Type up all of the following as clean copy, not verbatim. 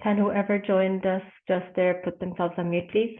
Can whoever joined us just there put themselves on mute, please?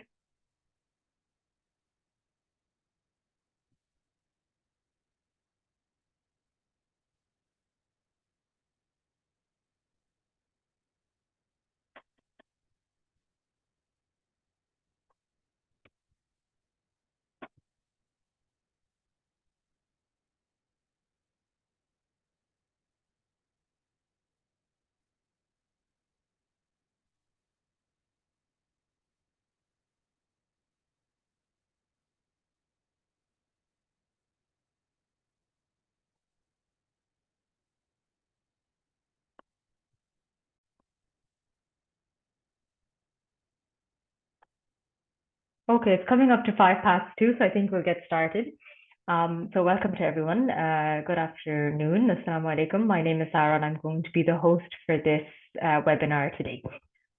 Okay, it's coming up to 2:05, so I think we'll get started. So welcome to everyone. Good afternoon. Assalamu alaikum. My name is Sarah and I'm going to be the host for this webinar today.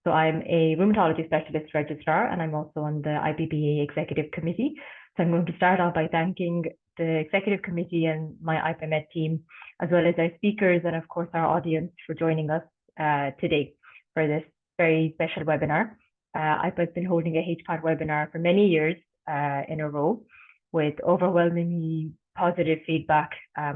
So I'm a rheumatology specialist registrar and I'm also on the IPPA executive committee. So I'm going to start off by thanking the executive committee and my IPPA Med team, as well as our speakers and of course our audience for joining us today for this very special webinar. IPPA has been holding a HPAT webinar for many years in a row with overwhelmingly positive feedback. A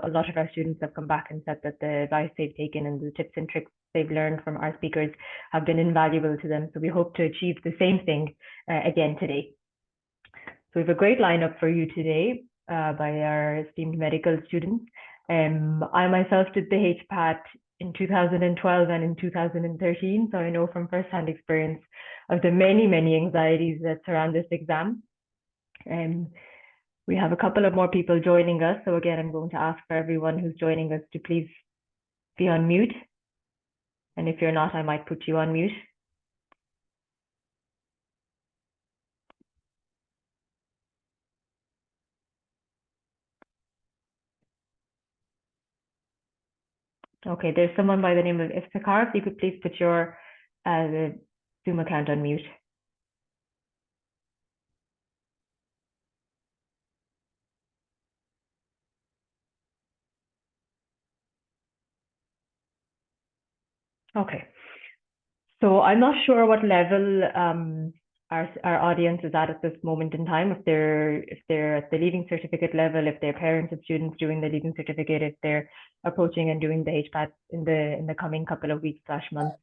lot of our students have come back and said that the advice they've taken and the tips and tricks they've learned from our speakers have been invaluable to them. So we hope to achieve the same thing again today. So we have a great lineup for you today by our esteemed medical students. I myself did the HPAT in 2012 and in 2013, so I know from first-hand experience of the many, many anxieties that surround this exam. We have a couple of more people joining us, so again, I'm going to ask for everyone who's joining us to please be on mute. And if you're not, I might put you on mute. Okay, there's someone by the name of Iftikhar. If you could please put your Zoom account on mute. Okay. So I'm not sure what level our audience is at this moment in time. If they're at the leaving certificate level, if they're parents of students doing the leaving certificate, if they're approaching and doing the HPAT in the coming couple of weeks / months.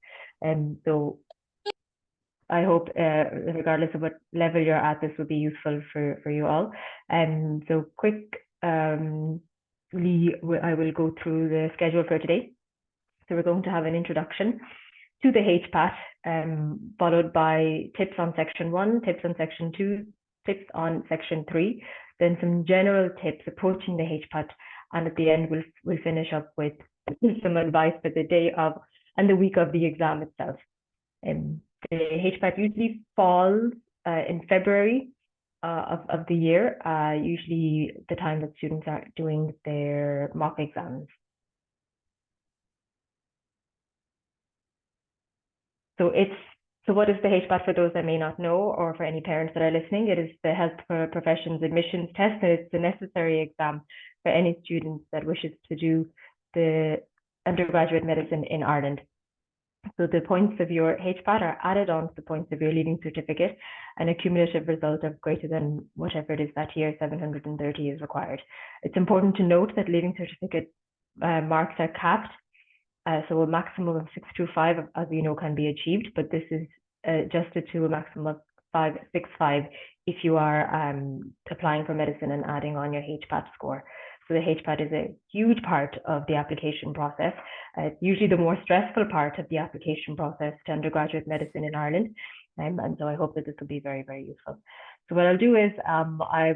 So I hope, regardless of what level you're at, this will be useful for you all. So quickly, I will go through the schedule for today. So we're going to have an introduction to the HPAT, followed by tips on section 1, tips on section 2, tips on section 3, then some general tips approaching the HPAT, and at the end we'll finish up with some advice for the day of and the week of the exam itself. The HPAT usually falls in February of the year, usually the time that students are doing their mock exams. So what is the HPAT for those that may not know, or for any parents that are listening? It is the Health Professions Admissions Test, and it's the necessary exam for any student that wishes to do the undergraduate medicine in Ireland. So the points of your HPAT are added on to the points of your leaving certificate, and a cumulative result of greater than whatever it is that year, 730, is required. It's important to note that leaving certificate marks are capped. So a maximum of 625, as you know, can be achieved, but this is adjusted to a maximum of 565 if you are applying for medicine and adding on your HPAT score. So the HPAT is a huge part of the application process, usually the more stressful part of the application process to undergraduate medicine in Ireland. And so I hope that this will be very, very useful. So what I'll do is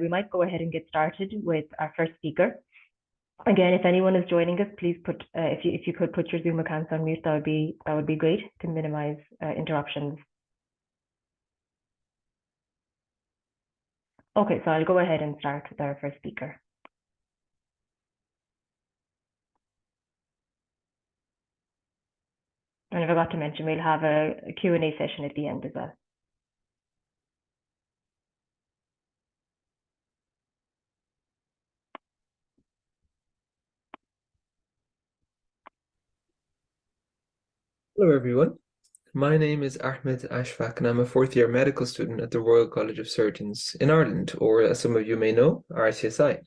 we might go ahead and get started with our first speaker. Again, if anyone is joining us, please put if you could put your Zoom accounts on mute, that would be great to minimize interruptions. Okay, so I'll go ahead and start with our first speaker. And I forgot to mention, we'll have a Q&A session at the end as well. Hello, everyone. My name is Ahmed Ashfaq, and I'm a fourth-year medical student at the Royal College of Surgeons in Ireland, or as some of you may know, RCSI.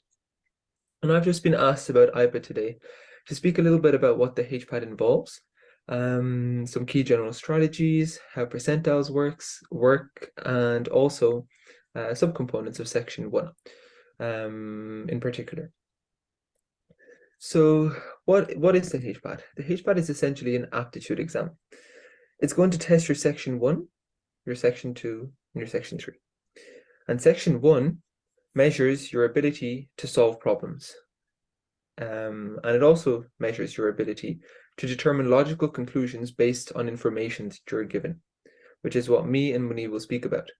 And I've just been asked about IPA today to speak a little bit about what the HPAT involves, some key general strategies, how percentiles work, and also subcomponents of Section 1 in particular. So what is the HPAT? The HPAT is essentially an aptitude exam. It's going to test your Section 1, your Section 2, and your Section 3. And Section 1 measures your ability to solve problems. And it also measures your ability to determine logical conclusions based on information that you're given, which is what me and Muni will speak about.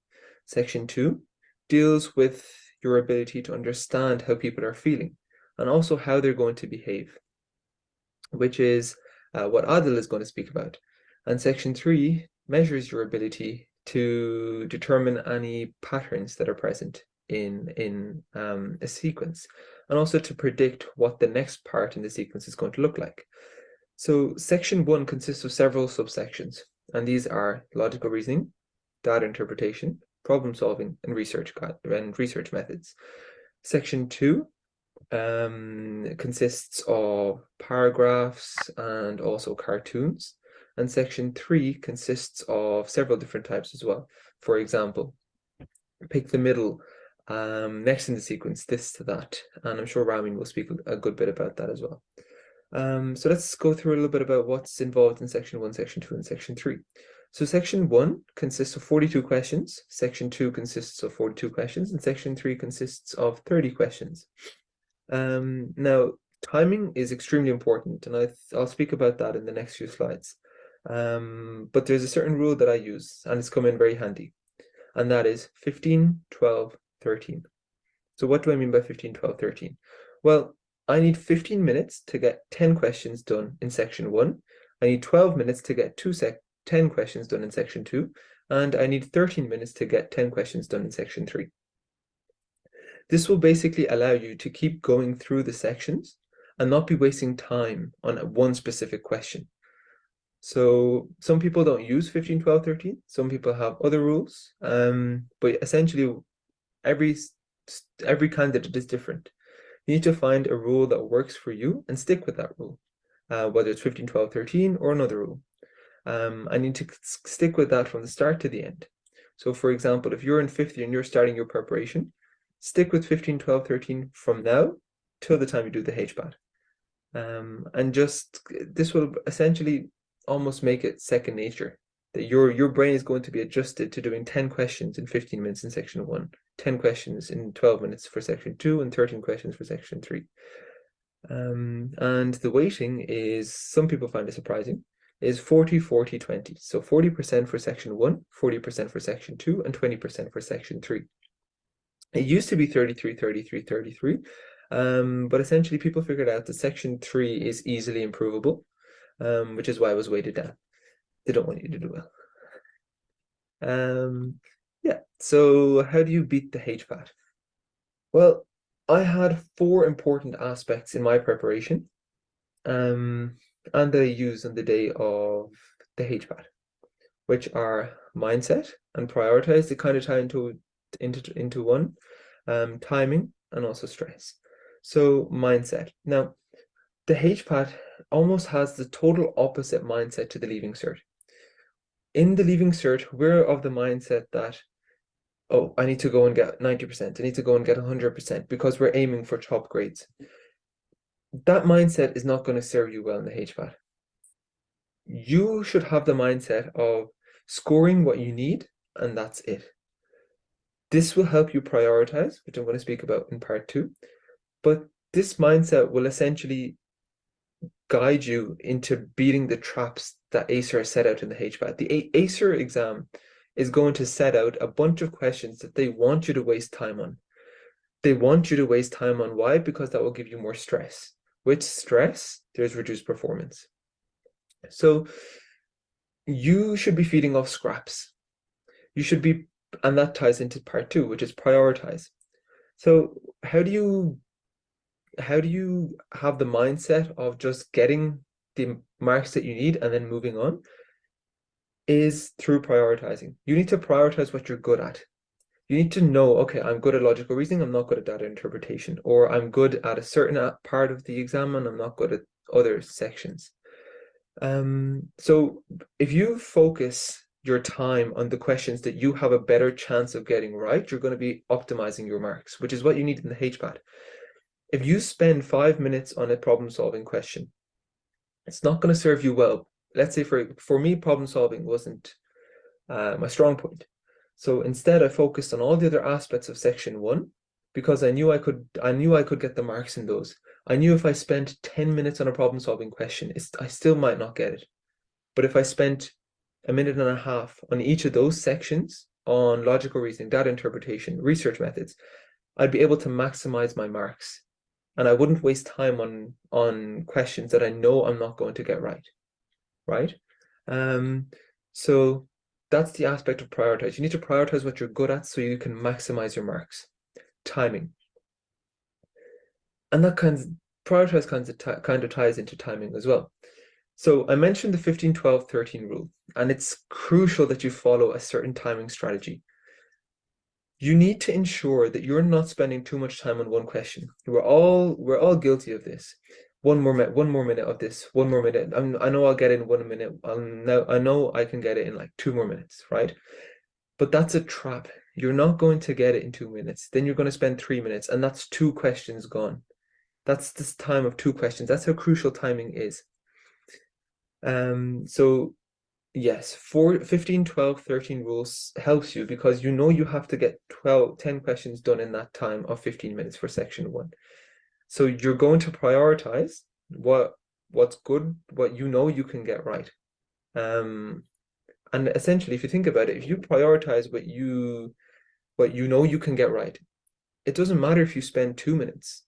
Section 2 deals with your ability to understand how people are feeling and also how they're going to behave, which is what Adil is going to speak about. And Section 3 measures your ability to determine any patterns that are present in a sequence, and also to predict what the next part in the sequence is going to look like. So Section 1 consists of several subsections, and these are logical reasoning, data interpretation, problem solving, and research methods. Section 2 consists of paragraphs and also cartoons. And Section 3 consists of several different types as well. For example, pick the middle next in the sequence, this to that. And I'm sure Ramin will speak a good bit about that as well. So let's go through a little bit about what's involved in Section 1, Section 2, and Section 3. So Section 1 consists of 42 questions, Section 2 consists of 42 questions, and Section 3 consists of 30 questions. Now, timing is extremely important, and I'll speak about that in the next few slides. But there's a certain rule that I use, and it's come in very handy, and that is 15, 12, 13. So what do I mean by 15, 12, 13? Well, I need 15 minutes to get 10 questions done in Section 1. I need 12 minutes to get 10 questions done in Section 2, and I need 13 minutes to get 10 questions done in Section 3. This will basically allow you to keep going through the sections and not be wasting time on one specific question. So some people don't use 15, 12, 13. Some people have other rules. But essentially, every candidate is different. You need to find a rule that works for you and stick with that rule, whether it's 15, 12, 13 or another rule. I need to stick with that from the start to the end. So for example, if you're in fifth year and you're starting your preparation, stick with 15, 12, 13 from now till the time you do the HPAT. And just this will essentially almost make it second nature, that your brain is going to be adjusted to doing 10 questions in 15 minutes in Section 1, 10 questions in 12 minutes for Section 2, and 13 questions for Section 3. And the weighting is, some people find it surprising, is 40, 40, 20. So 40% for Section 1, 40% for Section 2, and 20% for Section 3. It used to be 33, 33, 33, but essentially people figured out that Section 3 is easily improvable, which is why it was weighted down. They don't want you to do well. Yeah, so how do you beat the HPAT? Well, I had 4 important aspects in my preparation, and that I use on the day of the HPAT, which are mindset and prioritize. They kind of tie into one, timing and also stress. So mindset. Now, the HPAT almost has the total opposite mindset to the Leaving Cert. In the Leaving Cert, we're of the mindset that, oh, I need to go and get 90%. I need to go and get 100% because we're aiming for top grades. That mindset is not going to serve you well in the HPAT. You should have the mindset of scoring what you need, and that's it. This will help you prioritize, which I'm going to speak about in part 2. But this mindset will essentially guide you into beating the traps that ACER set out in the HPAT. The ACER exam is going to set out a bunch of questions that they want you to waste time on. They want you to waste time on. Why? Because that will give you more stress. With stress, there's reduced performance. So you should be feeding off scraps. You should be, and that ties into part 2, which is prioritize. So how do you have the mindset of just getting the marks that you need and then moving on? is through prioritizing. You need to prioritize what you're good at. You need to know, okay, I'm good at logical reasoning, I'm not good at data interpretation, or I'm good at a certain part of the exam and I'm not good at other sections. So if you focus your time on the questions that you have a better chance of getting right, you're going to be optimizing your marks, which is what you need in the HPAT. If you spend 5 minutes on a problem-solving question, it's not going to serve you well. Let's say for me, problem solving wasn't my strong point. So instead, I focused on all the other aspects of section 1 because I knew I could get the marks in those. I knew if I spent 10 minutes on a problem solving question, I still might not get it. But if I spent a minute and a half on each of those sections on logical reasoning, data interpretation, research methods, I'd be able to maximize my marks. And I wouldn't waste time on questions that I know I'm not going to get right. Right? So that's the aspect of prioritize. You need to prioritize what you're good at so you can maximize your marks. Timing. And that prioritize kind of ties into timing as well. So I mentioned the 15, 12, 13 rule, and it's crucial that you follow a certain timing strategy. You need to ensure that you're not spending too much time on one question. We're all guilty of this. One more minute of this, one more minute. I know I'll get it in 1 minute. I know I can get it in like 2 more minutes, right? But that's a trap. You're not going to get it in 2 minutes. Then you're going to spend 3 minutes, and that's 2 questions gone. That's this time of 2 questions. That's how crucial timing is. So yes, 15, 12, 13 rules helps you because you know you have to get 10 questions done in that time of 15 minutes for section 1. So you're going to prioritize what's good, what you know you can get right. And essentially, if you think about it, if you prioritize what you know you can get right, it doesn't matter if you spend 2 minutes.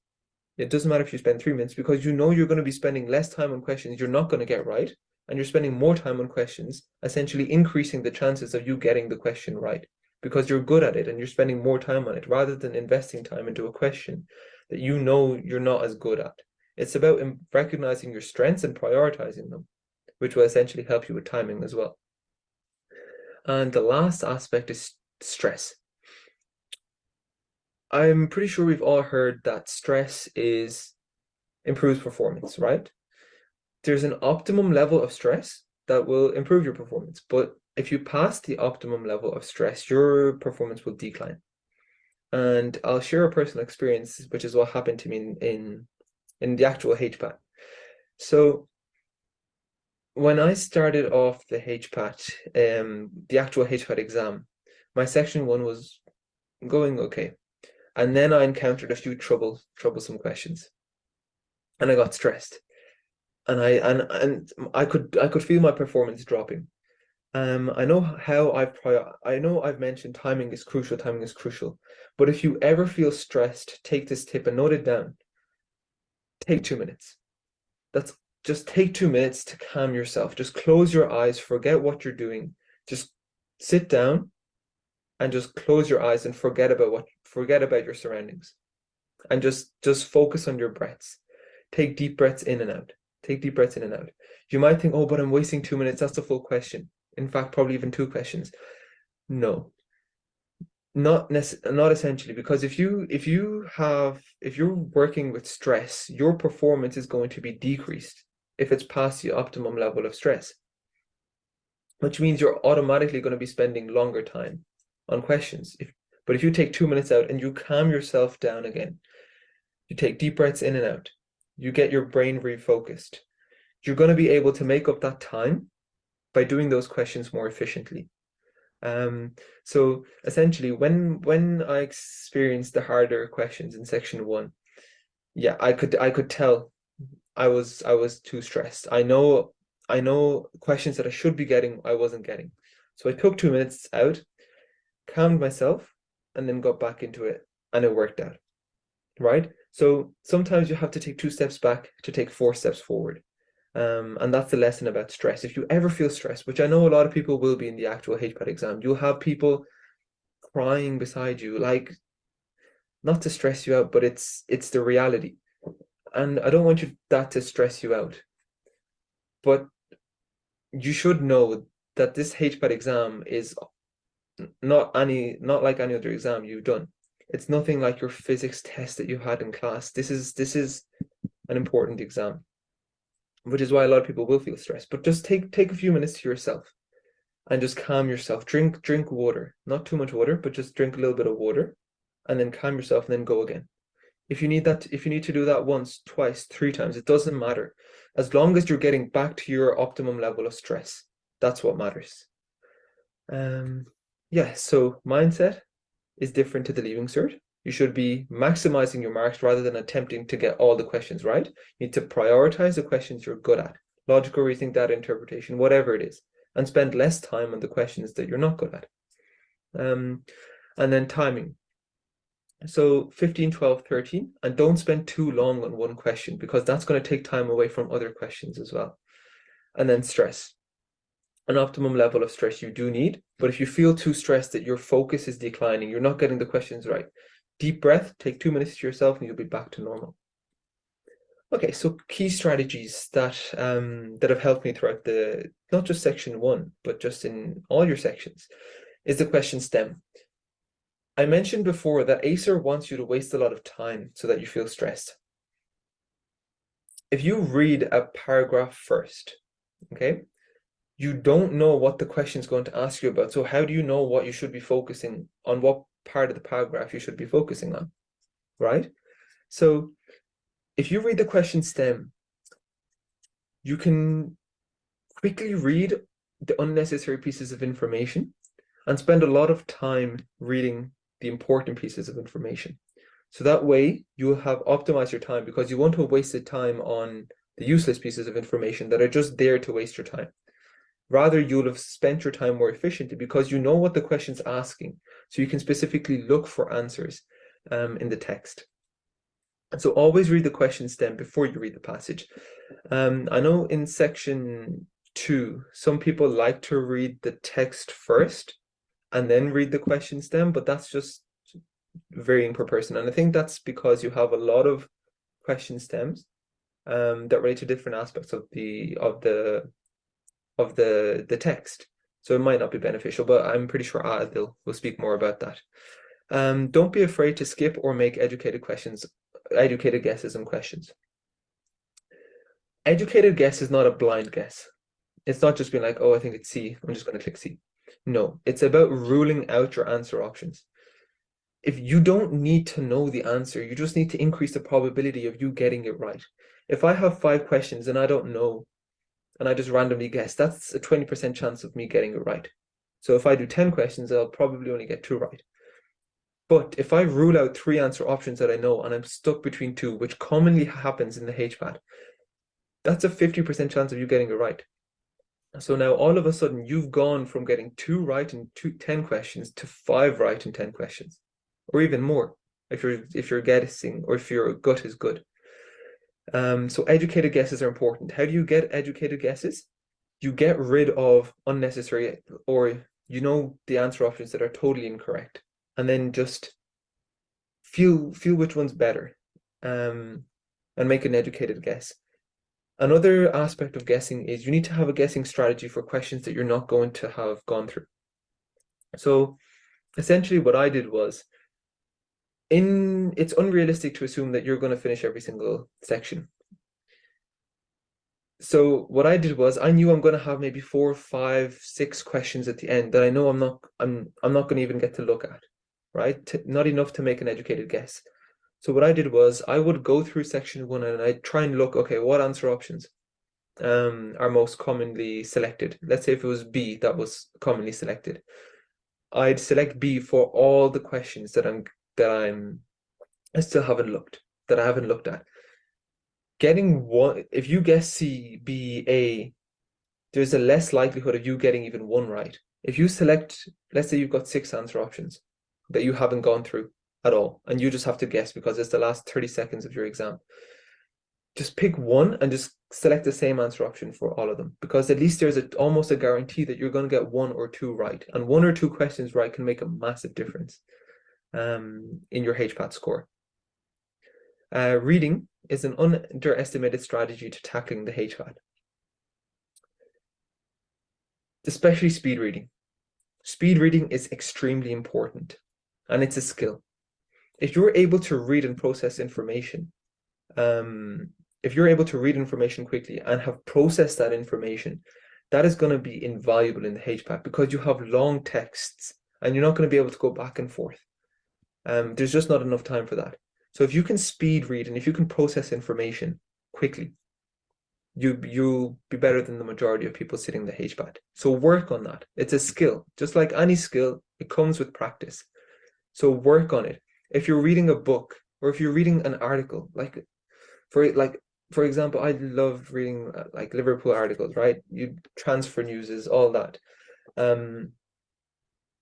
It doesn't matter if you spend 3 minutes because you know you're going to be spending less time on questions you're not going to get right, and you're spending more time on questions, essentially increasing the chances of you getting the question right because you're good at it and you're spending more time on it rather than investing time into a question that you know you're not as good at. It's about recognizing your strengths and prioritizing them, which will essentially help you with timing as well. And the last aspect is stress. I'm pretty sure we've all heard that stress improves performance, right? There's an optimum level of stress that will improve your performance, but if you pass the optimum level of stress, your performance will decline. And I'll share a personal experience, which is what happened to me in the actual HPAT. So when I started off the HPAT, the actual HPAT exam, my section 1 was going okay. And then I encountered a few troublesome questions. And I got stressed. And I could feel my performance dropping. I know I've mentioned timing is crucial. But if you ever feel stressed, take this tip and note it down. Take 2 minutes. Just take 2 minutes to calm yourself. Just close your eyes, forget what you're doing. Just sit down and just close your eyes and forget about your surroundings. And just focus on your breaths. Take deep breaths in and out. Take deep breaths in and out. You might think, oh, but I'm wasting 2 minutes. That's the full question. In fact, probably even 2 questions. No, not essentially, because if you're working with stress, your performance is going to be decreased if it's past the optimum level of stress, which means you're automatically going to be spending longer time on questions. But if you take 2 minutes out and you calm yourself down again, you take deep breaths in and out, you get your brain refocused, you're going to be able to make up that time by doing those questions more efficiently. So essentially, when I experienced the harder questions in section 1, yeah, I could tell I was too stressed. I know questions that I should be getting, I wasn't getting. So I took 2 minutes out, calmed myself, and then got back into it, and it worked out. Right? So sometimes you have to take 2 steps back to take 4 steps forward. And that's the lesson about stress. If you ever feel stressed, which I know a lot of people will be in the actual HPAT exam, you'll have people crying beside you, like, not to stress you out, but it's the reality. And I don't want that to stress you out. But you should know that this HPAT exam is not like any other exam you've done. It's nothing like your physics test that you had in class. This is an important exam, which is why a lot of people will feel stressed. But just take a few minutes to yourself and just calm yourself. Drink water, not too much water, but just drink a little bit of water, and then calm yourself and then go again. If you need to do that once, twice, 3 times, it doesn't matter. As long as you're getting back to your optimum level of stress, that's what matters. Yeah, so mindset is different to the Leaving Cert. You should be maximizing your marks rather than attempting to get all the questions right. You need to prioritize the questions you're good at. Logical reasoning, data interpretation, whatever it is, and spend less time on the questions that you're not good at. And then timing. So 15, 12, 13, and don't spend too long on one question because that's going to take time away from other questions as well. And then stress. An optimum level of stress you do need, but if you feel too stressed that your focus is declining, you're not getting the questions right, deep breath, take 2 minutes to yourself and you'll be back to normal. Okay, so key strategies that have helped me throughout not just section 1, but just in all your sections, is the question stem. I mentioned before that ACER wants you to waste a lot of time so that you feel stressed. If you read a paragraph first, okay, you don't know what the question is going to ask you about. So how do you know what you should be focusing on, what part of the paragraph you should be focusing on, right? So if you read the question stem, you can quickly read the unnecessary pieces of information and spend a lot of time reading the important pieces of information. So that way you have optimized your time because you won't have wasted time on the useless pieces of information that are just there to waste your time. Rather, you'll have spent your time more efficiently because you know what the question's asking. So you can specifically look for answers in the text. And so always read the question stem before you read the passage. I know in section 2, some people like to read the text first and then read the question stem, but that's just varying per person. And I think that's because you have a lot of question stems that relate to different aspects of the text. So it might not be beneficial, but I'm pretty sure Ahmed will speak more about that. Don't be afraid to skip or make educated guesses and questions. Educated guess is not a blind guess. It's not just being like, oh, I think it's C, I'm just going to click C. No, it's about ruling out your answer options. If you don't need to know the answer, you just need to increase the probability of you getting it right. If I have 5 questions and I don't know, and I just randomly guess, that's a 20% chance of me getting it right. So if I do 10 questions, I'll probably only get 2 right. But if I rule out 3 answer options that I know and I'm stuck between 2, which commonly happens in the HPAT, that's a 50% chance of you getting it right. So now all of a sudden you've gone from getting 2 right in 10 questions to 5 right in 10 questions, or even more if you're guessing or if your gut is good. So educated guesses are important. How do you get educated guesses? You get rid of unnecessary or the answer options that are totally incorrect, and then just feel which one's better, and make an educated guess. Another aspect of guessing is you need to have a guessing strategy for questions that you're not going to have gone through. So essentially what I did was, it's unrealistic to assume that you're going to finish every single section. So what I did was I knew I'm going to have maybe 4, 5, 6 questions at the end that I know I'm not going to even get to look at, right? Not enough to make an educated guess. So what I did was I would go through section 1 and I'd try and look, okay, what answer options are most commonly selected. Let's say if it was B that was commonly selected, I'd select B for all the questions that I still haven't looked at. Getting one, if you guess C, B, A, there's a less likelihood of you getting even 1 right. If you select, let's say you've got 6 answer options that you haven't gone through at all, and you just have to guess because it's the last 30 seconds of your exam, just pick 1 and just select the same answer option for all of them, because at least there's almost a guarantee that you're going to get 1 or 2 right, and 1 or 2 questions right can make a massive difference in your HPAT score. Reading is an underestimated strategy to tackling the HPAT. especially speed reading. Speed reading is extremely important, and it's a skill. If you're able to read and process information, if you're able to read information quickly and have processed that information, that is going to be invaluable in the HPAT because you have long texts and you're not going to be able to go back and forth. There's just not enough time for that. So if you can speed read and if you can process information quickly, you'll be better than the majority of people sitting the HPAT. So work on that. It's a skill. Just like any skill, it comes with practice. So work on it. If you're reading a book or if you're reading an article, for example, I love reading like Liverpool articles, right? You transfer newses, all that.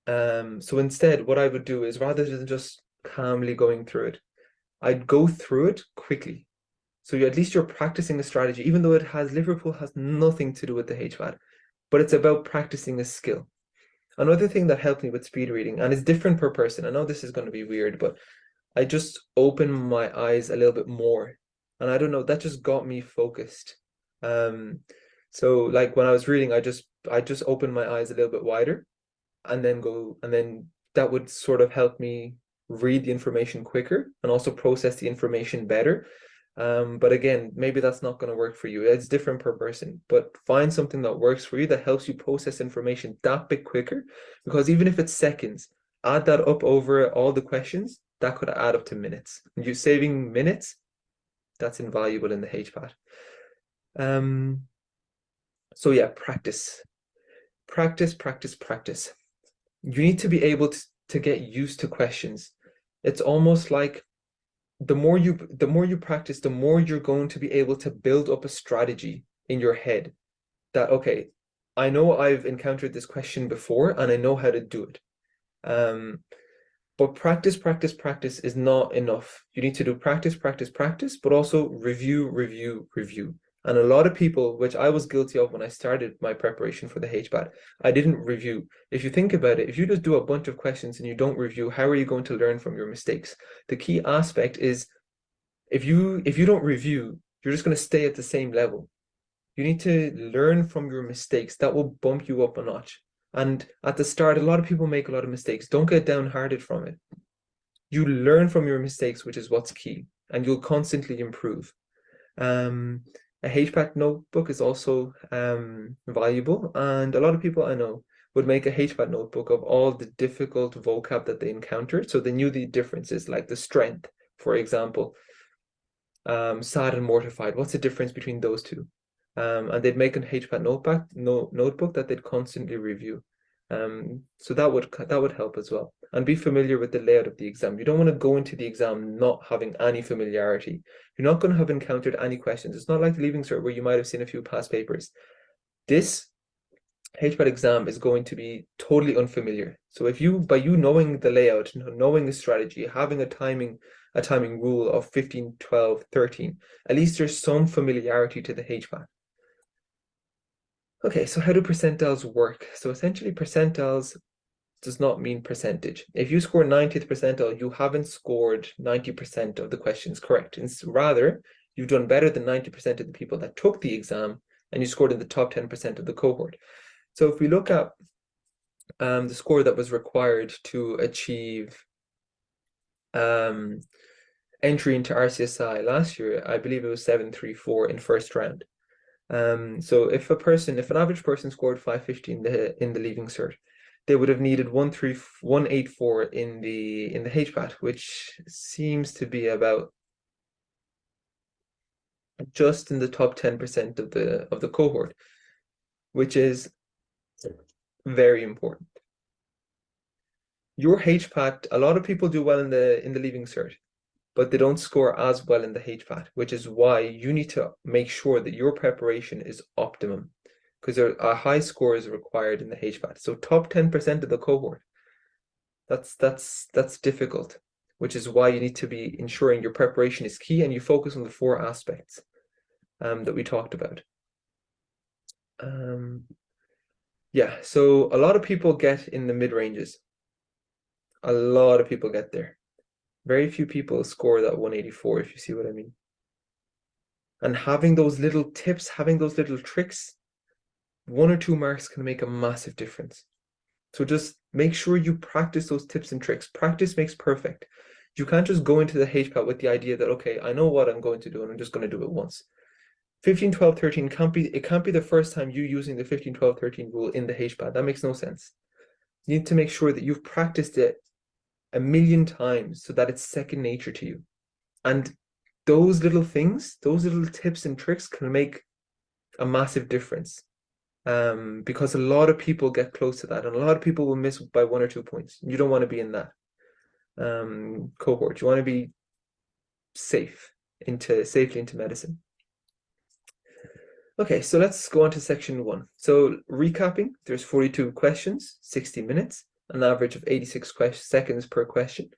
So instead, what I would do is rather than just calmly going through it, I'd go through it quickly. So at least you're practicing a strategy, even though Liverpool has nothing to do with the HVAT, but it's about practicing a skill. Another thing that helped me with speed reading, and it's different per person. I know this is going to be weird, but I just opened my eyes a little bit more. And I don't know, that just got me focused. So like when I was reading, I just opened my eyes a little bit wider and then that would sort of help me read the information quicker and also process the information better. But again, maybe that's not going to work for you. It's different per person, but find something that works for you that helps you process information that bit quicker, because even if it's seconds, add that up over all the questions, that could add up to minutes. You saving minutes, that's invaluable in the HPAT. So yeah, practice. Practice. You need to be able to get used to questions. It's almost like the more you practice, the more you're going to be able to build up a strategy in your head that, okay, I know I've encountered this question before and I know how to do it. But practice is not enough. You need to do practice, but also review. And a lot of people, which I was guilty of when I started my preparation for the HPAT, I didn't review. If you think about it, if you just do a bunch of questions and you don't review, how are you going to learn from your mistakes? The key aspect is if you don't review, you're just going to stay at the same level. You need to learn from your mistakes. That will bump you up a notch. And at the start, a lot of people make a lot of mistakes. Don't get downhearted from it. You learn from your mistakes, which is what's key, and you'll constantly improve. A HPAT notebook is also valuable, and a lot of people I know would make a HPAT notebook of all the difficult vocab that they encountered, so they knew the differences, like the strength, for example, sad and mortified. What's the difference between those two? And they'd make an HPAT notebook that they'd constantly review. So that would help as well. And be familiar with the layout of the exam. You don't want to go into the exam not having any familiarity. You're not going to have encountered any questions. It's not like the Leaving Cert where you might have seen a few past papers. This HPAT exam is going to be totally unfamiliar. So if you, by you knowing the layout, knowing the strategy, having a timing rule of 15, 12, 13, at least there's some familiarity to the HPAT. Okay, so how do percentiles work? So essentially percentiles does not mean percentage. If you score 90th percentile, you haven't scored 90% of the questions correct. And rather, you've done better than 90% of the people that took the exam and you scored in the top 10% of the cohort. So if we look at the score that was required to achieve entry into RCSI last year, I believe it was 734 in first round. So if an average person scored 550 in the Leaving Cert, they would have needed 184 in the HPAT, which seems to be about just in the top 10% of the cohort, which is very important. Your HPAT, a lot of people do well in the Leaving Cert, but they don't score as well in the HPAT, which is why you need to make sure that your preparation is optimum, because a high score is required in the HPAT. So top 10% of the cohort, that's difficult, which is why you need to be ensuring your preparation is key and you focus on the 4 aspects that we talked about. Yeah, so a lot of people get in the mid-ranges. A lot of people get there. Very few people score that 184, if you see what I mean. And having those little tips, having those little tricks 1 or 2 marks can make a massive difference. So just make sure you practice those tips and tricks. Practice makes perfect. You can't just go into the HPAT with the idea that, okay, I know what I'm going to do and I'm just going to do it once. 15, 12, 13 it can't be the first time you using the 15, 12, 13 rule in the HPAT. That makes no sense. You need to make sure that you've practiced it a million times so that it's second nature to you. And those little things, those little tips and tricks can make a massive difference. Because a lot of people get close to that, and a lot of people will miss by 1 or 2 points. You don't want to be in that cohort. You want to be safely into medicine. Okay, so let's go on to section 1. So recapping, there's 42 questions, 60 minutes, an average of 86 seconds per question.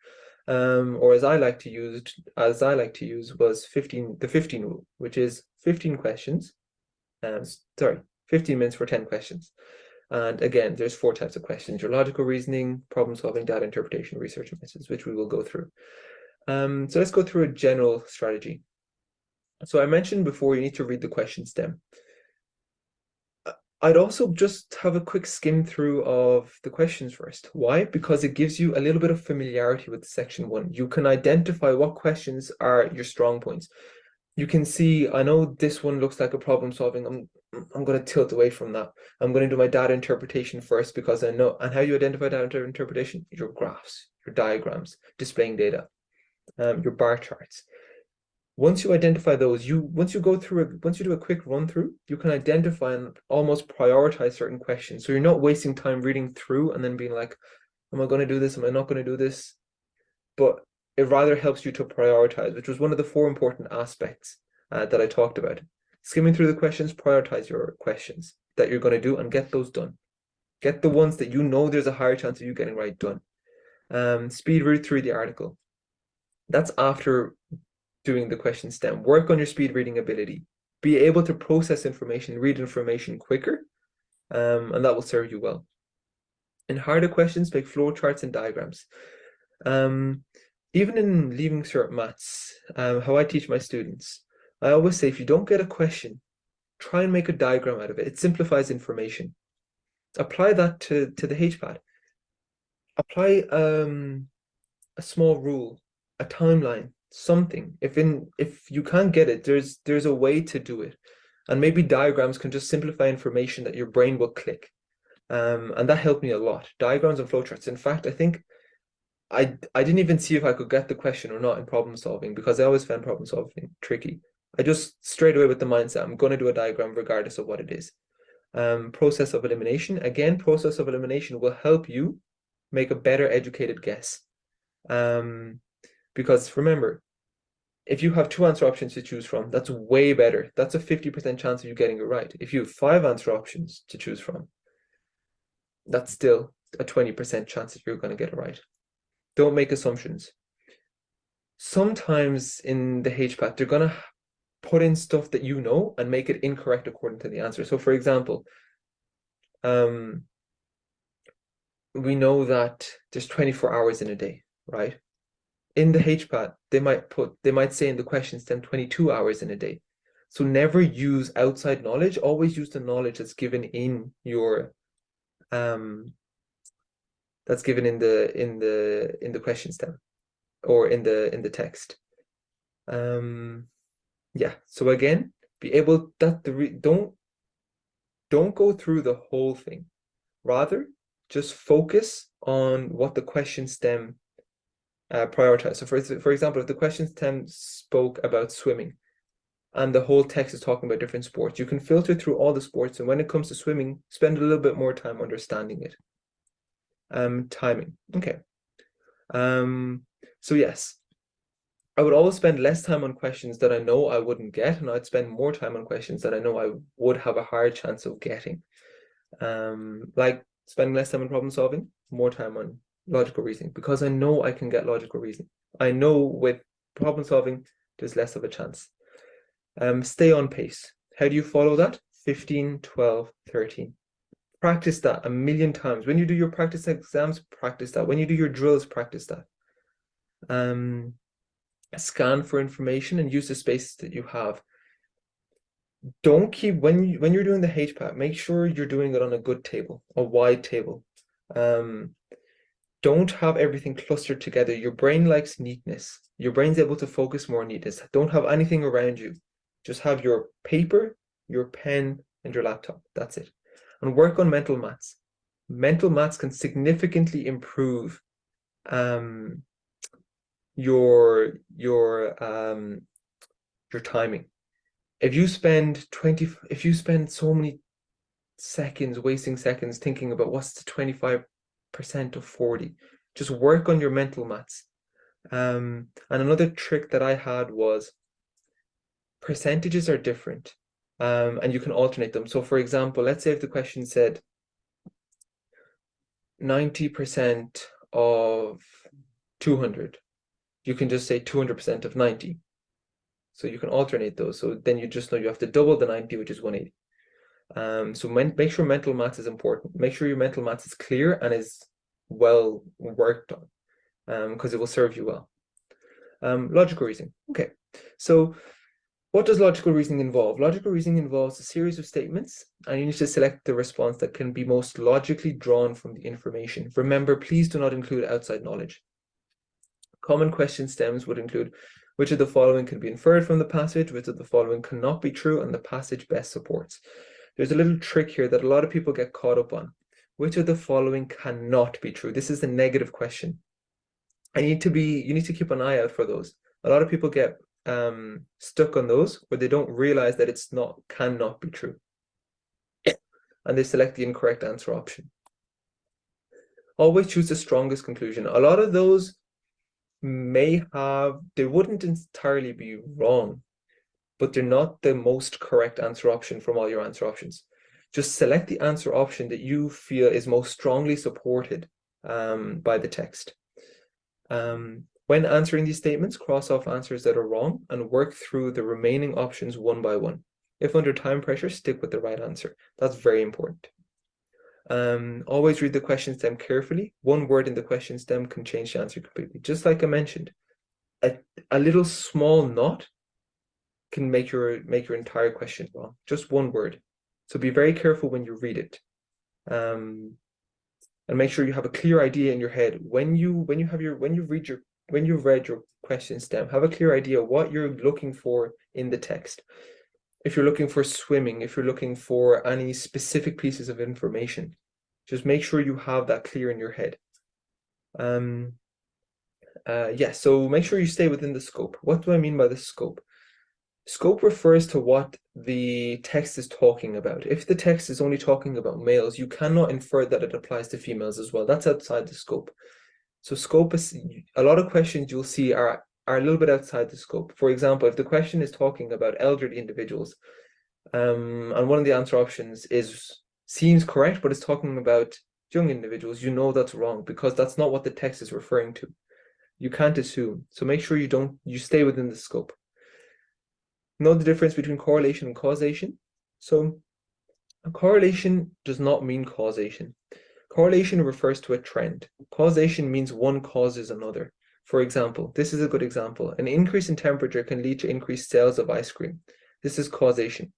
Or as I like to use was the 15 rule, which is 15 questions. 15 minutes for 10 questions. And again, there's 4 types of questions: your logical reasoning, problem solving, data interpretation, research methods, which we will go through. So let's go through a general strategy. So I mentioned before, you need to read the question stem. I'd also just have a quick skim through of the questions first. Why? Because it gives you a little bit of familiarity with section 1. You can identify what questions are your strong points. You can see, I know this one looks like a problem solving. I'm going to tilt away from that. I'm going to do my data interpretation first because I know. And how you identify data interpretation? Your graphs, your diagrams, displaying data, your bar charts. Once you identify those, once you do a quick run through, you can identify and almost prioritize certain questions. So you're not wasting time reading through and then being like, am I going to do this? Am I not going to do this? But it rather helps you to prioritize, which was one of the 4 important aspects that I talked about. Skimming through the questions, prioritize your questions that you're going to do and get those done. Get the ones that you know there's a higher chance of you getting right done. Speed read through the article. That's after doing the question stem. Work on your speed reading ability. Be able to process information, read information quicker, and that will serve you well. In harder questions, make flow charts and diagrams. Even in Leaving Cert Maths, how I teach my students, I always say, if you don't get a question, try and make a diagram out of it. It simplifies information. Apply that to the HPAT. Apply a small rule, a timeline, something. If you can't get it, there's a way to do it. And maybe diagrams can just simplify information that your brain will click. And that helped me a lot. Diagrams and flowcharts. In fact, I think I didn't even see if I could get the question or not in problem solving, because I always found problem solving tricky. I just straight away with the mindset, I'm going to do a diagram regardless of what it is. Process of elimination. Again, process of elimination will help you make a better educated guess. Because remember, if you have 2 answer options to choose from, that's way better. That's a 50% chance of you getting it right. If you have 5 answer options to choose from, that's still a 20% chance that you're going to get it right. Don't make assumptions. Sometimes in the HPAT, they're going to put in stuff that you know and make it incorrect according to the answer. So for example, we know that there's 24 hours in a day, right? In the HPAT, they might say in the question stem 22 hours in a day. So never use outside knowledge. Always use the knowledge that's given in your that's given in the question stem or in the text. Yeah. So again, be able that don't go through the whole thing. Rather, just focus on what the question stem prioritize. So for example, if the question stem spoke about swimming and the whole text is talking about different sports, you can filter through all the sports, and when it comes to swimming, spend a little bit more time understanding it. Timing. Okay. So yes, I would always spend less time on questions that I know I wouldn't get, and I'd spend more time on questions that I know I would have a higher chance of getting. Like spending less time on problem solving, more time on logical reasoning, because I know I can get logical reasoning. I know with problem solving, there's less of a chance. Stay on pace. How do you follow that? 15, 12, 13. Practice that a million times. When you do your practice exams, practice that. When you do your drills, practice that. Scan for information and use the spaces that you have. Don't keep when you're doing the HPAT, make sure you're doing it on a good table, a wide table. Don't have everything clustered together. Your brain likes neatness. Your brain's able to focus more on neatness. Don't have anything around you. Just have your paper, your pen, and your laptop. That's it. And work on mental maths. Mental maths can significantly improve your timing. If you spend so many seconds, wasting seconds thinking about what's the 25% of 40, just work on your mental maths. And another trick that I had was percentages are different, and you can alternate them. So for example, let's say if the question said 90% of 200, you can just say 200% of 90. So you can alternate those. So then you just know you have to double the 90, which is 180. So make sure mental maths is important. Make sure your mental maths is clear and is well worked on, because it will serve you well. Logical reasoning. Okay, so what does logical reasoning involve? Logical reasoning involves a series of statements, and you need to select the response that can be most logically drawn from the information. Remember, please do not include outside knowledge. Common question stems would include which of the following can be inferred from the passage, which of the following cannot be true, and the passage best supports. There's a little trick here that a lot of people get caught up on. Which of the following cannot be true? This is the negative question. You need to keep an eye out for those. A lot of people get stuck on those where they don't realize that cannot be true. And they select the incorrect answer option. Always choose the strongest conclusion. A lot of those they wouldn't entirely be wrong, but they're not the most correct answer option from all your answer options. Just select the answer option that you feel is most strongly supported by the text. When answering these statements, cross off answers that are wrong and work through the remaining options one by one. If under time pressure, stick with the right answer. That's very important. Always read the question stem carefully. One word in the question stem can change the answer completely. Just like I mentioned, a little small knot can make your entire question wrong. Just one word. So be very careful when you read it. And make sure you have a clear idea in your head when you've read your question stem. Have a clear idea what you're looking for in the text. If you're looking for swimming, if you're looking for any specific pieces of information, just make sure you have that clear in your head. So make sure you stay within the scope. What do I mean by the scope? Scope refers to what the text is talking about. If the text is only talking about males, you cannot infer that it applies to females as well. That's outside the scope. So scope is, a lot of questions you'll see are a little bit outside the scope. For example, if the question is talking about elderly individuals, and one of the answer options seems correct, but it's talking about young individuals, you know that's wrong because that's not what the text is referring to. You can't assume. So make sure you stay within the scope. Know the difference between correlation and causation. So a correlation does not mean causation. Correlation refers to a trend. Causation means one causes another. For example, this is a good example. An increase in temperature can lead to increased sales of ice cream. This is causation.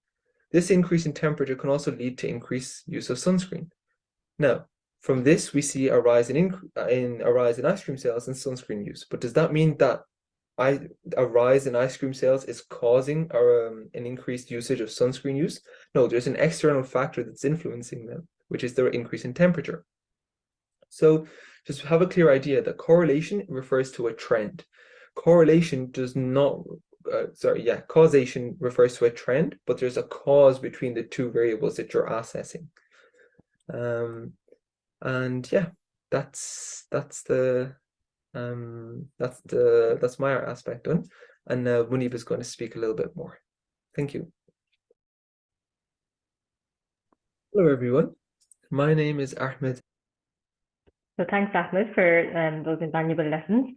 This increase in temperature can also lead to increased use of sunscreen. Now, from this, we see a rise in ice cream sales and sunscreen use. But does that mean that a rise in ice cream sales is causing an increased usage of sunscreen use? No, there's an external factor that's influencing them, which is their increase in temperature. So just have a clear idea that correlation refers to a trend. Correlation does not, causation refers to a trend, but there's a cause between the two variables that you're assessing. And yeah, that's my aspect done. And now Munib is going to speak a little bit more. Thank you. Hello, everyone. My name is Ahmed. So thanks, Ahmed, for those invaluable lessons.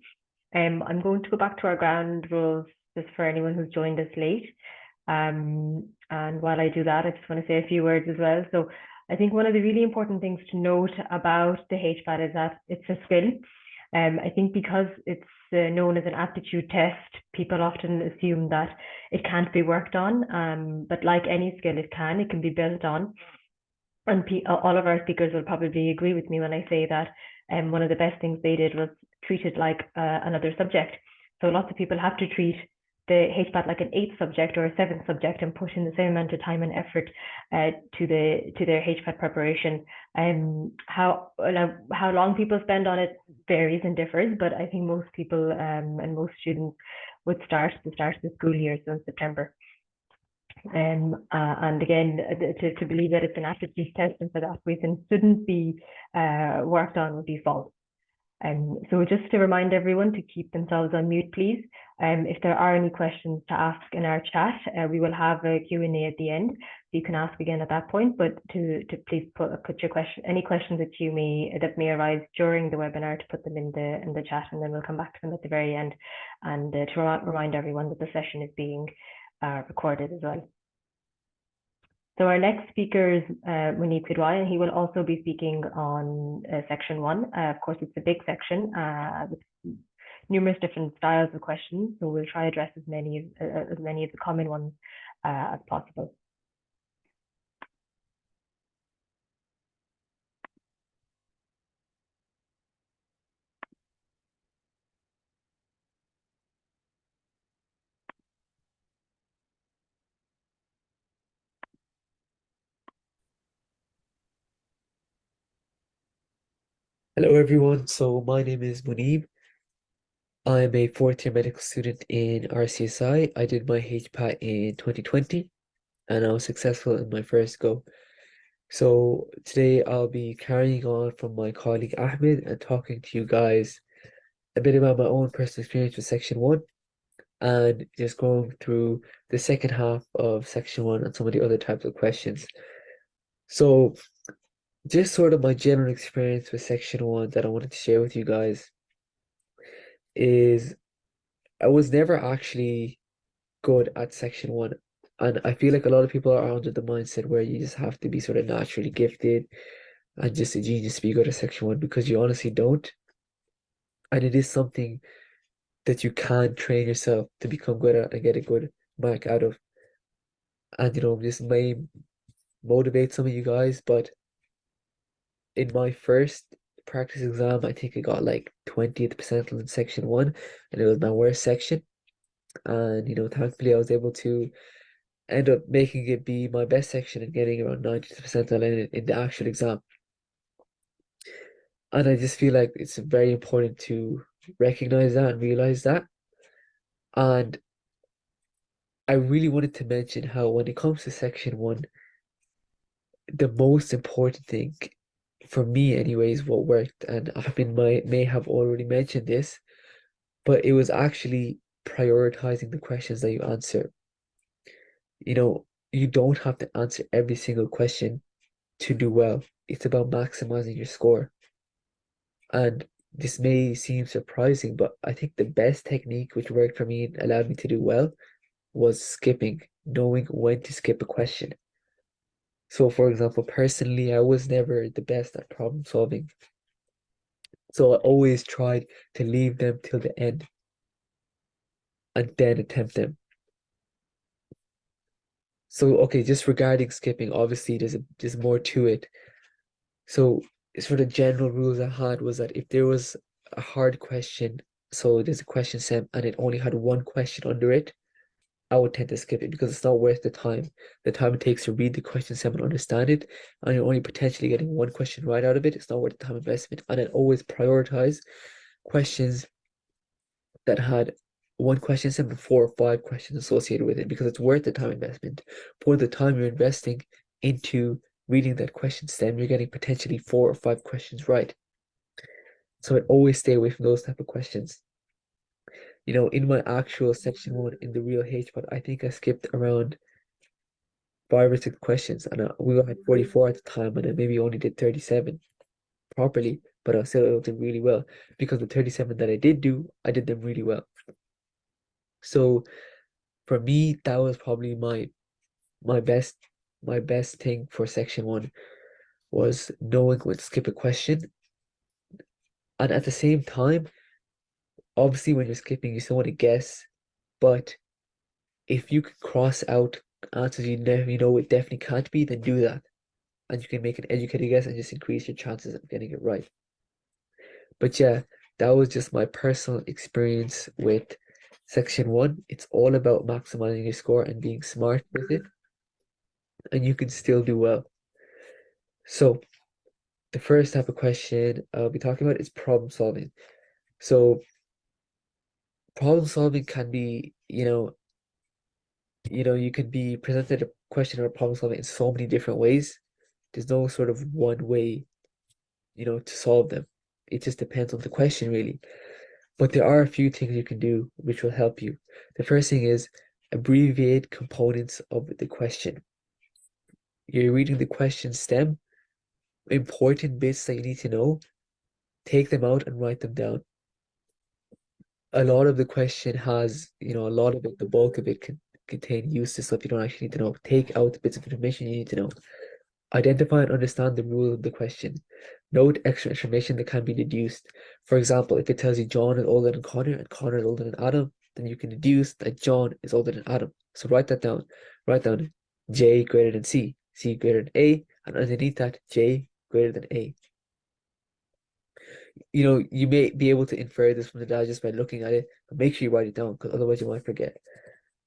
I'm going to go back to our ground rules just for anyone who's joined us late. And while I do that, I just want to say a few words as well. So I think one of the really important things to note about the HPAT is that it's a skill. I think because it's known as an aptitude test, people often assume that it can't be worked on. But like any skill, it can be built on. And all of our speakers will probably agree with me when I say that one of the best things they did was treat it like another subject. So lots of people have to treat the HPAT like an eighth subject or a seventh subject and put in the same amount of time and effort to their HPAT preparation. How long people spend on it varies and differs, but I think most people and most students would start the start of the school year, so in September. And again, to believe that it's an aptitude test and for that reason shouldn't be worked on would be false. So just to remind everyone to keep themselves on mute, please. If there are any questions to ask in our chat, we will have a Q&A at the end. So you can ask again at that point, but to please put your any questions that may arise during the webinar, to put them in the chat, and then we'll come back to them at the very end, and to remind everyone that the session is being recorded as well. So our next speaker is Munib Kidwai, and he will also be speaking on section 1. Of course, it's a big section with numerous different styles of questions, so we'll try to address as many of the common ones as possible. Hello everyone, so my name is Munib. I'm a fourth-year medical student in RCSI. I did my HPAT in 2020 and I was successful in my first go. So today I'll be carrying on from my colleague Ahmed and talking to you guys a bit about my own personal experience with section 1 and just going through the second half of section 1 and some of the other types of questions. So just sort of my general experience with section 1 that I wanted to share with you guys is I was never actually good at section 1. And I feel like a lot of people are under the mindset where you just have to be sort of naturally gifted and just a genius to be good at section 1, because you honestly don't. And it is something that you can train yourself to become good at and get a good mark out of. And this may motivate some of you guys, but in my first practice exam, I think I got like 20th percentile in section 1, and it was my worst section. And thankfully I was able to end up making it be my best section and getting around 90th percentile in the actual exam. And I just feel like it's very important to recognize that and realize that. And I really wanted to mention how when it comes to section 1, the most important thing for me anyways, what worked, and may have already mentioned this, but it was actually prioritizing the questions that you answer. You don't have to answer every single question to do well. It's about maximizing your score. And this may seem surprising, but I think the best technique which worked for me and allowed me to do well was skipping, knowing when to skip a question. So, for example, personally, I was never the best at problem solving. So I always tried to leave them till the end and then attempt them. So, okay, just regarding skipping, obviously there's more to it. So, sort of general rules I had was that if there was a hard question, so there's a question set and it only had one question under it, I would tend to skip it because it's not worth the time it takes to read the question set and understand it, and you're only potentially getting one question right out of it. It's not worth the time investment. And I'd always prioritize questions that had one question set and 4 or 5 questions associated with it, because it's worth the time investment. For the time you're investing into reading that question stem, you're getting potentially 4 or 5 questions right. So I'd always stay away from those type of questions. In my actual section 1 in the real HPAT, I think I skipped around 5 or 6 questions, and we had 44 at the time, and I maybe only did 37 properly, but I still did really well because the 37 that I did do, I did them really well. So for me, that was probably my best thing for section 1 was knowing when to skip a question And at the same time, obviously when you're skipping, you still want to guess, but if you can cross out answers you know it definitely can't be, then do that. And you can make an educated guess and just increase your chances of getting it right. But yeah, that was just my personal experience with section 1. It's all about maximizing your score and being smart with it, and you can still do well. So the first type of question I'll be talking about is problem solving. So problem solving can be, you can be presented a question or problem solving in so many different ways. There's no sort of one way, to solve them. It just depends on the question, really. But there are a few things you can do which will help you. The first thing is abbreviate components of the question. You're reading the question stem, important bits that you need to know, take them out and write them down. A lot of the question has, a lot of it, the bulk of it can contain useless stuff you don't actually need to know. Take out the bits of information you need to know. Identify and understand the rule of the question. Note extra information that can be deduced. For example, if it tells you John is older than Connor and Connor is older than Adam, then you can deduce that John is older than Adam. So write that down. Write down J greater than C, C greater than A, and underneath that, J greater than A. You may be able to infer this from the data just by looking at it, but make sure you write it down because otherwise you might forget.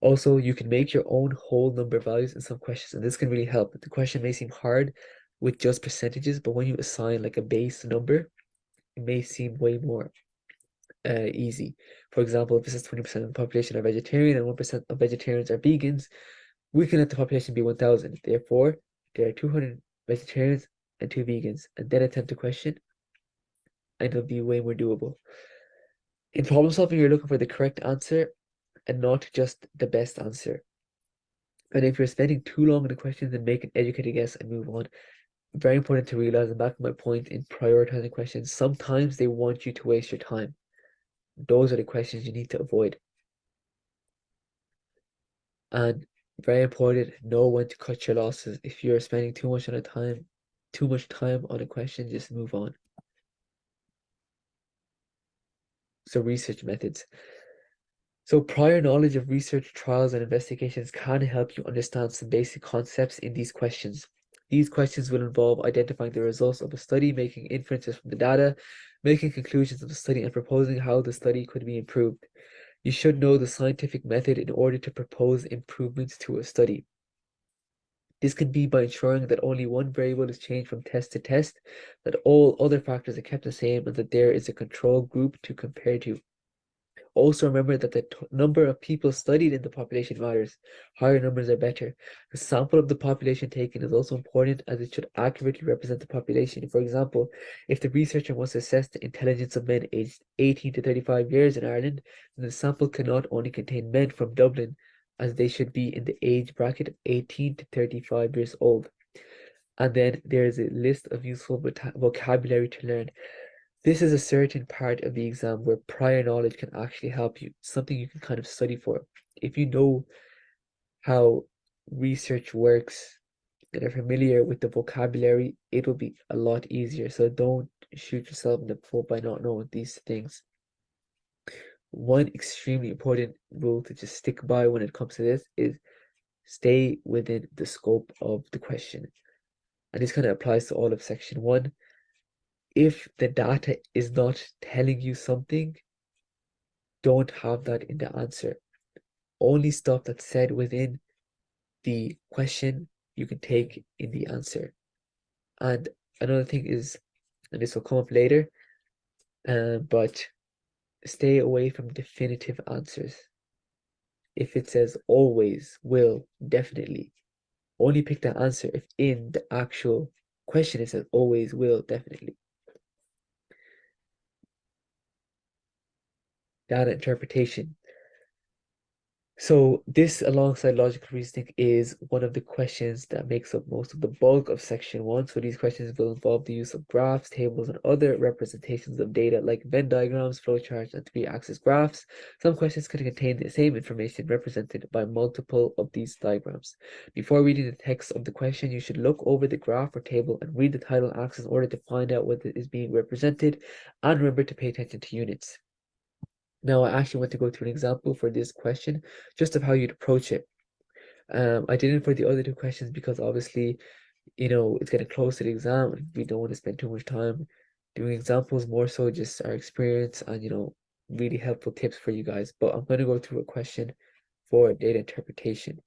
Also, you can make your own whole number values in some questions, and this can really help. The question may seem hard with just percentages, but when you assign like a base number, it may seem way more easy. For example, if it says 20% of the population are vegetarian and 1% of vegetarians are vegans, we can let the population be 1,000. Therefore, there are 200 vegetarians and 2 vegans, and then attempt a question, and it'll be way more doable. In problem solving, you're looking for the correct answer and not just the best answer. And if you're spending too long on the questions, then make an educated guess and move on. Very important to realize, and back to my point in prioritizing questions, sometimes they want you to waste your time. Those are the questions you need to avoid. And very important, know when to cut your losses. If you're spending too much time on a question, just move on. So research methods. So prior knowledge of research, trials, and investigations can help you understand some basic concepts in these questions. These questions will involve identifying the results of a study, making inferences from the data, making conclusions of the study, and proposing how the study could be improved. You should know the scientific method in order to propose improvements to a study. This can be by ensuring that only one variable is changed from test to test, that all other factors are kept the same, and that there is a control group to compare to. Also remember that the number of people studied in the population matters. Higher numbers are better. The sample of the population taken is also important as it should accurately represent the population. For example, if the researcher wants to assess the intelligence of men aged 18 to 35 years in Ireland, then the sample cannot only contain men from Dublin, as they should be in the age bracket of 18 to 35 years old. And then there is a list of useful vocabulary to learn. This is a certain part of the exam where prior knowledge can actually help you, something you can kind of study for. If you know how research works and are familiar with the vocabulary, it will be a lot easier. So don't shoot yourself in the foot by not knowing these things. One extremely important rule to just stick by when it comes to this is stay within the scope of the question. And this kind of applies to all of section 1. If the data is not telling you something, don't have that in the answer. Only stuff that's said within the question you can take in the answer. And another thing is, and this will come up later, but stay away from definitive answers. If it says always, will, definitely, only pick the answer if in the actual question it says always, will, definitely. Data interpretation. So this, alongside logical reasoning, is one of the questions that makes up most of the bulk of section 1. So these questions will involve the use of graphs, tables, and other representations of data like Venn diagrams, flowcharts, and three-axis graphs. Some questions can contain the same information represented by multiple of these diagrams. Before reading the text of the question, you should look over the graph or table and read the title axis in order to find out what is being represented, and remember to pay attention to units. Now, I actually want to go through an example for this question, just of how you'd approach it. I didn't for the other two questions because obviously, it's getting close to the exam and we don't want to spend too much time doing examples, more so just our experience and, really helpful tips for you guys. But I'm going to go through a question for data interpretation.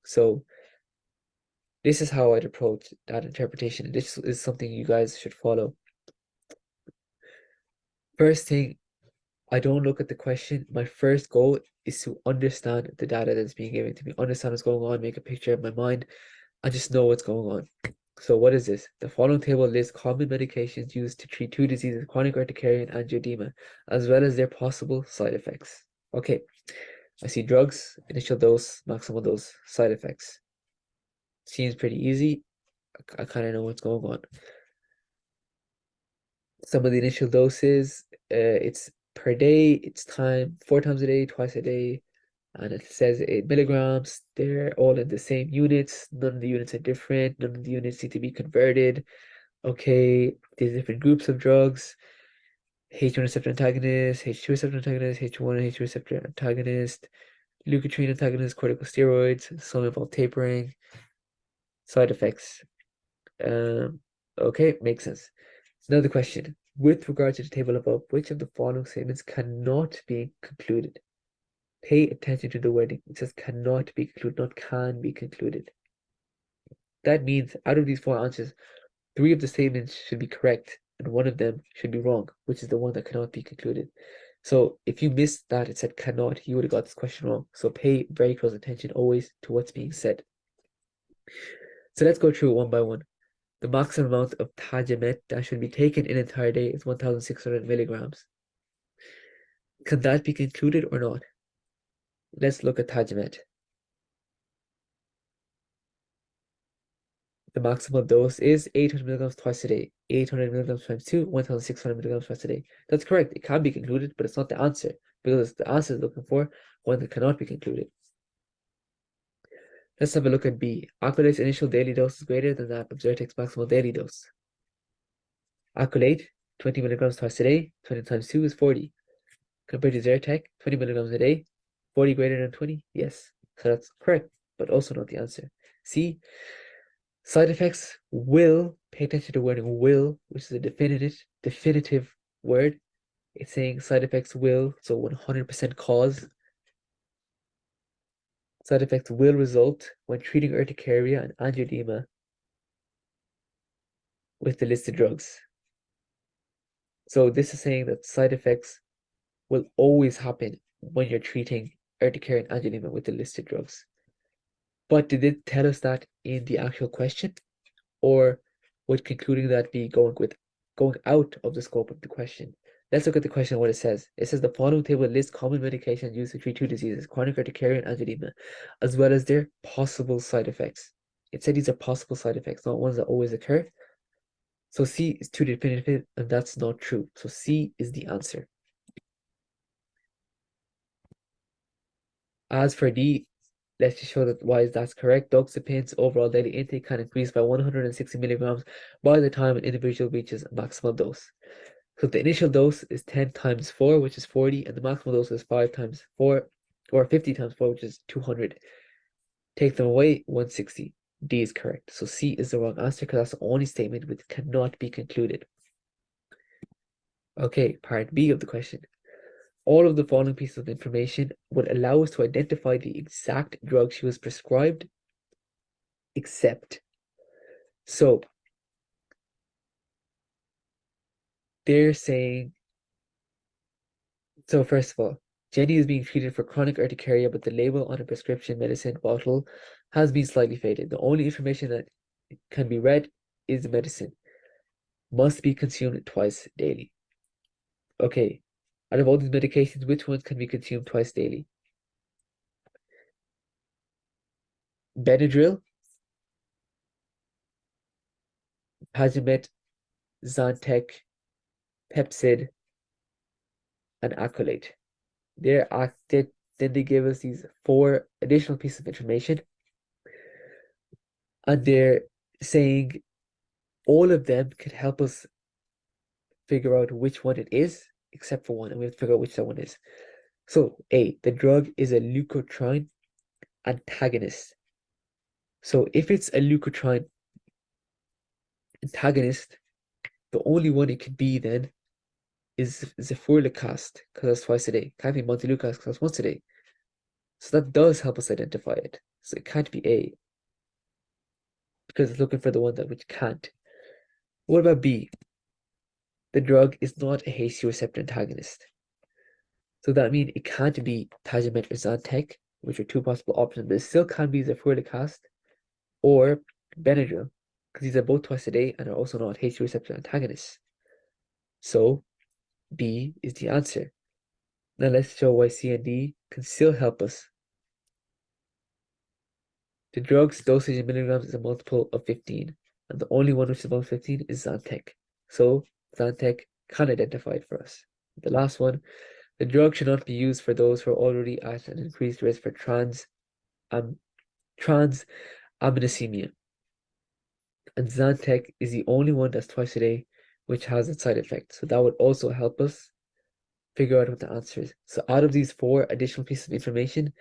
So this is how I'd approach data interpretation. This is something you guys should follow. First thing, I don't look at the question. My first goal is to understand the data that's being given to me, understand what's going on, make a picture in my mind, and just know what's going on. So what is this? The following table lists common medications used to treat two diseases, chronic urticaria and angioedema, as well as their possible side effects. Okay, I see drugs, initial dose, maximal dose, side effects. Seems pretty easy. I kind of know what's going on. Some of the initial doses, it's per day, it's 4 times a day, twice a day, and it says 8 milligrams. They're all in the same units. None of the units are different. None of the units need to be converted. Okay, there's different groups of drugs. H1 receptor antagonist, H2 receptor antagonist, H1 and H2 receptor antagonist, leukotriene antagonist, corticosteroids, some involve tapering, side effects. Okay, makes sense. Another question. With regard to the table above, which of the following statements cannot be concluded? Pay attention to the wording. It says cannot be concluded, not can be concluded. That means out of these 4 answers, 3 of the statements should be correct and 1 of them should be wrong, which is the one that cannot be concluded. So if you missed that, it said cannot, you would have got this question wrong. So pay very close attention always to what's being said. So let's go through it one by one. The maximum amount of Tajamet that should be taken in an entire day is 1,600 milligrams. Can that be concluded or not? Let's look at Tajamet. The maximum dose is 800 milligrams twice a day. 800 milligrams times 2, 1,600 milligrams twice a day. That's correct. It can be concluded, but it's not the answer, because the answer is looking for one that cannot be concluded. Let's have a look at B. Acolate's initial daily dose is greater than that of Zyrtec's maximal daily dose. Acolate, 20 milligrams twice a day, 20 times 2 is 40. Compared to Zyrtec, 20 milligrams a day, 40 greater than 20? Yes. So that's correct, but also not the answer. C. Side effects will, pay attention to the wording will, which is a definitive word. It's saying side effects will, so 100% cause. Side effects will result when treating urticaria and angioedema with the listed drugs. So this is saying that side effects will always happen when you're treating urticaria and angioedema with the listed drugs. But did it tell us that in the actual question? Or would concluding that be going out of the scope of the question? Let's look at the question, what it says. It says the following table lists common medications used to treat two diseases, chronic urticaria and angioedema, as well as their possible side effects. It said these are possible side effects, not ones that always occur. So C is too definitive, and that's not true. So C is the answer. As for D, let's just show that why that's correct. Doxepin's overall daily intake can increase by 160 milligrams by the time an individual reaches a maximal dose. So the initial dose is 10 times 4, which is 40, and the maximal dose is 5 times 4, or 50 times 4, which is 200. Take them away, 160. D is correct. So C is the wrong answer because that's the only statement which cannot be concluded. Okay, part B of the question. All of the following pieces of information would allow us to identify the exact drug she was prescribed, except. So they're saying, so first of all, Jenny is being treated for chronic urticaria, but the label on a prescription medicine bottle has been slightly faded. The only information that can be read is the medicine. Must be consumed twice daily. Okay, out of all these medications, which ones can be consumed twice daily? Benadryl, Pagemet, Zantac, Pepsid, and Accolade. Then they give us these 4 additional pieces of information, and they're saying all of them can help us figure out which one it is, except for one, and we have to figure out which that one is. So A, the drug is a leukotriene antagonist. So if it's a leukotriene antagonist, the only one it could be then is zefurolicast, because that's twice a day. Can't be montelukast because that's once a day. So that does help us identify it. So it can't be A, because it's looking for the one that which can't. What about B? The drug is not a H2 receptor antagonist. So that means it can't be Tagemet or Zantac, which are 2 possible options, but it still can be zefurolicast or Benadryl, because these are both twice a day and are also not H2 receptor antagonists. So B is the answer. Now let's show why C and D can still help us. The drug's dosage in milligrams is a multiple of 15, and the only one which is above 15 is Zantac. So Zantac can identify it for us. The last one, the drug should not be used for those who are already at an increased risk for transaminasemia. And Zantac is the only one that's twice a day, which has a side effect. So that would also help us figure out what the answer is. So out of these 4 additional pieces of information,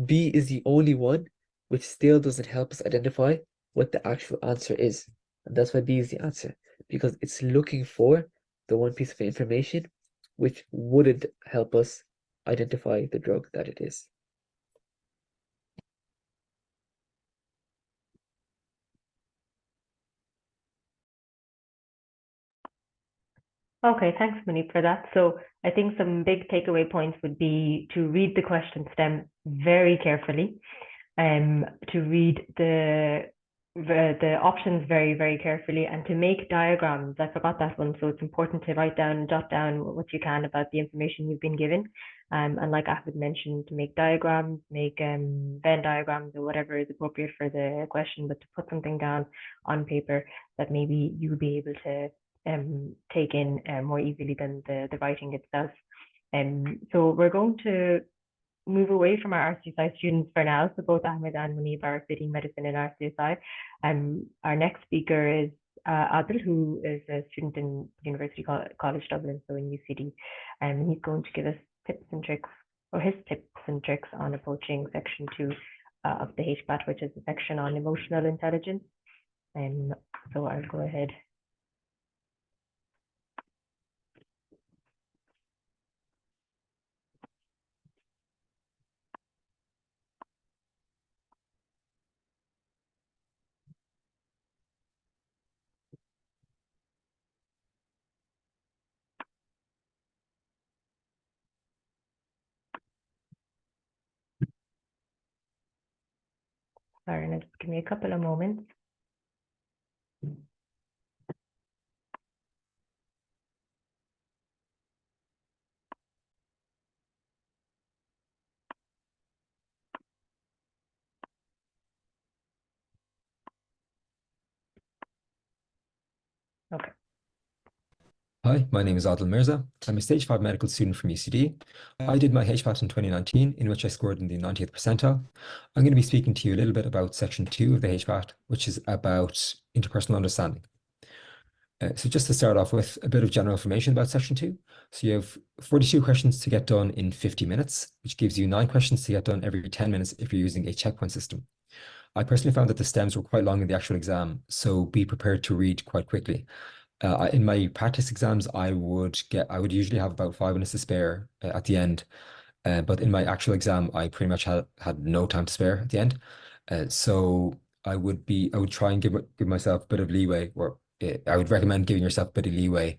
B is the only one which still doesn't help us identify what the actual answer is. And that's why B is the answer, because it's looking for the one piece of information which wouldn't help us identify the drug that it is. Okay, thanks, Munib, for that. So I think some big takeaway points would be to read the question stem very carefully, to read the options very, very carefully, and to make diagrams. I forgot that one, so it's important to write down and jot down what you can about the information you've been given. And like Ahmed mentioned, to make diagrams, make Venn diagrams or whatever is appropriate for the question, but to put something down on paper that maybe you'll be able to take in more easily than the writing itself. So we're going to move away from our RCSI students for now. So both Ahmed and Munib are studying medicine in RCSI. Our next speaker is Adil, who is a student in University College Dublin, so in UCD. And he's going to give us tips and tricks, or his tips and tricks on approaching section 2 of the HPAT, which is the section on emotional intelligence. So I'll go ahead. Sorry, now just give me a couple of moments. Okay. Hi, my name is Adil Mirza. I'm a stage 5 medical student from UCD. I did my HPAT in 2019, in which I scored in the 90th percentile. I'm going to be speaking to you a little bit about section 2 of the HPAT, which is about interpersonal understanding. So just to start off with a bit of general information about section 2. So you have 42 questions to get done in 50 minutes, which gives you 9 questions to get done every 10 minutes if you're using a checkpoint system. I personally found that the stems were quite long in the actual exam, so be prepared to read quite quickly. In my practice exams, I would usually have about 5 minutes to spare at the end. But in my actual exam, I pretty much had no time to spare at the end. So I would try and give myself a bit of leeway, or I would recommend giving yourself a bit of leeway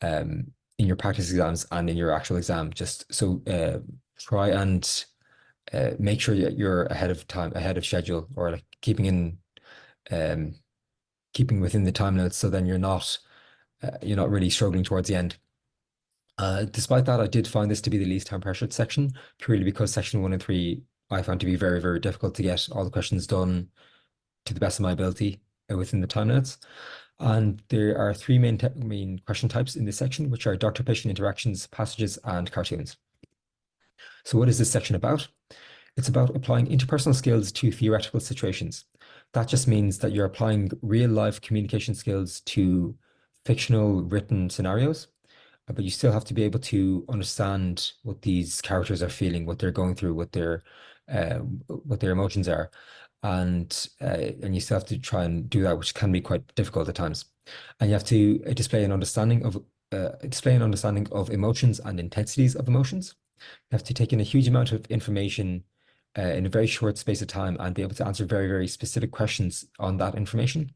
in your practice exams and in your actual exam. Just so try and make sure that you're ahead of time, ahead of schedule, or like keeping within the time limits, so then you're not really struggling towards the end. Despite that, I did find this to be the least time pressured section, purely because section 1 and 3 I found to be very, very difficult to get all the questions done to the best of my ability within the time limits. And there are three main question types in this section, which are doctor-patient interactions, passages, and cartoons. So what is this section about? It's about applying interpersonal skills to theoretical situations. That just means that you're applying real-life communication skills to fictional written scenarios, but you still have to be able to understand what these characters are feeling, what they're going through, what their emotions are, and you still have to try and do that, which can be quite difficult at times. And you have to display an understanding of emotions and intensities of emotions. You have to take in a huge amount of information in a very short space of time and be able to answer very, very specific questions on that information.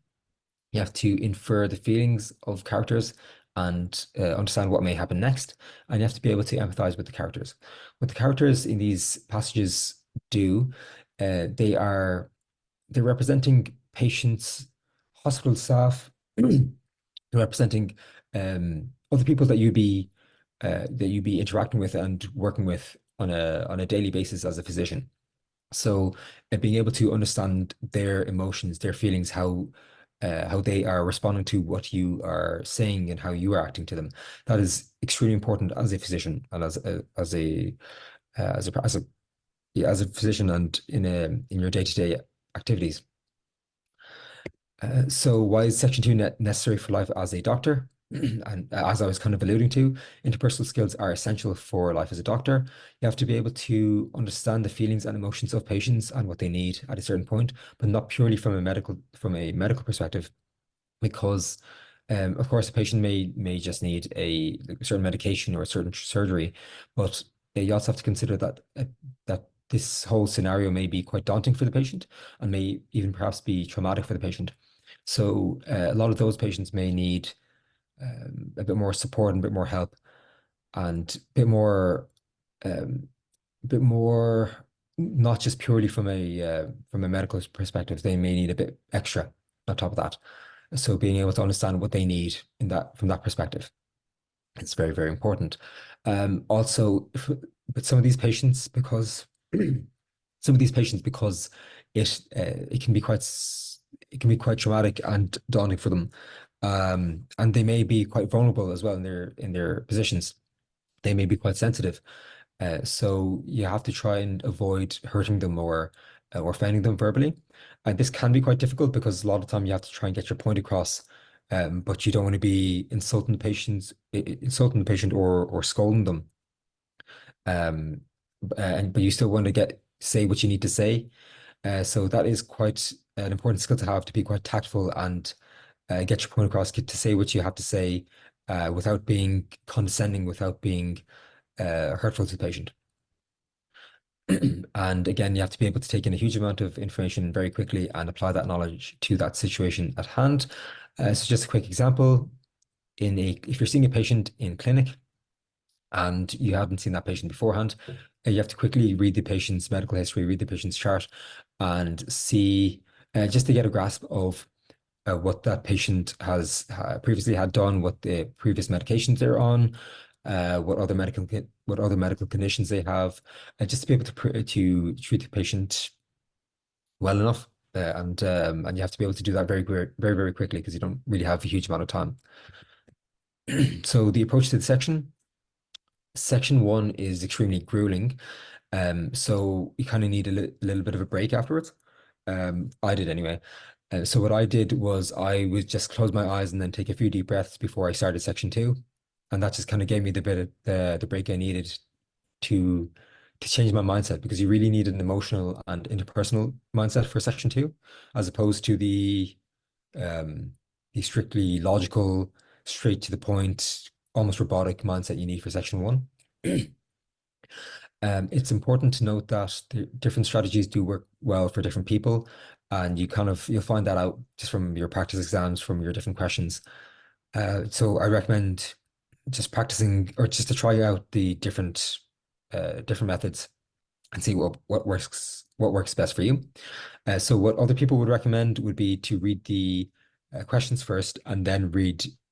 You have to infer the feelings of characters and understand what may happen next. And you have to be able to empathize with the characters. What the characters in these passages do, they're representing patients, hospital staff, they're representing other people that you'd be interacting with and working with on a daily basis as a physician. So being able to understand their emotions, their feelings, how they are responding to what you are saying and how you are acting to them, that is extremely important as a physician and as a physician and in your day-to-day activities. So why is Section 2 necessary for life as a doctor? And as I was kind of alluding to, interpersonal skills are essential for life as a doctor. You have to be able to understand the feelings and emotions of patients and what they need at a certain point, but not purely from a medical perspective, because of course a patient may just need a certain medication or a certain surgery, but you also have to consider that this whole scenario may be quite daunting for the patient and may even perhaps be traumatic for the patient. So a lot of those patients may need a bit more support and a bit more help and bit more not just purely from a medical perspective. They may need a bit extra on top of that. So being able to understand what they need from that perspective, it's very, very important. Also, but some of these patients, because it can be quite traumatic and daunting for them, and they may be quite vulnerable as well in their positions. They may be quite sensitive, so you have to try and avoid hurting them or offending them verbally. And this can be quite difficult because a lot of the time you have to try and get your point across, but you don't want to be insulting the patient or scolding them. But you still want to say what you need to say. So that is quite an important skill to have, to be quite tactful and get your point across, get to say what you have to say without being condescending, without being hurtful to the patient. And again, you have to be able to take in a huge amount of information very quickly and apply that knowledge to that situation at hand. So just a quick example, if you're seeing a patient in clinic and you haven't seen that patient beforehand, you have to quickly read the patient's medical history, read the patient's chart, and see just to get a grasp of what that patient has previously had done, what the previous medications they're on, what other medical conditions they have, just to be able to treat the patient well enough. And you have to be able to do that very, very, very quickly because you don't really have a huge amount of time. So the approach to the section 1 is extremely grueling. So you kind of need a little bit of a break afterwards. I did anyway. So what I did was I would just close my eyes and then take a few deep breaths before I started section 2. And that just kind of gave me the break I needed to change my mindset, because you really need an emotional and interpersonal mindset for section 2, as opposed to the strictly logical, straight to the point, almost robotic mindset you need for section 1. It's important to note that the different strategies do work well for different people, and you'll find that out just from your practice exams, from your different questions. So I recommend just practicing, or just to try out the different methods and see what works best for you. So what other people would recommend would be to read the questions first, and then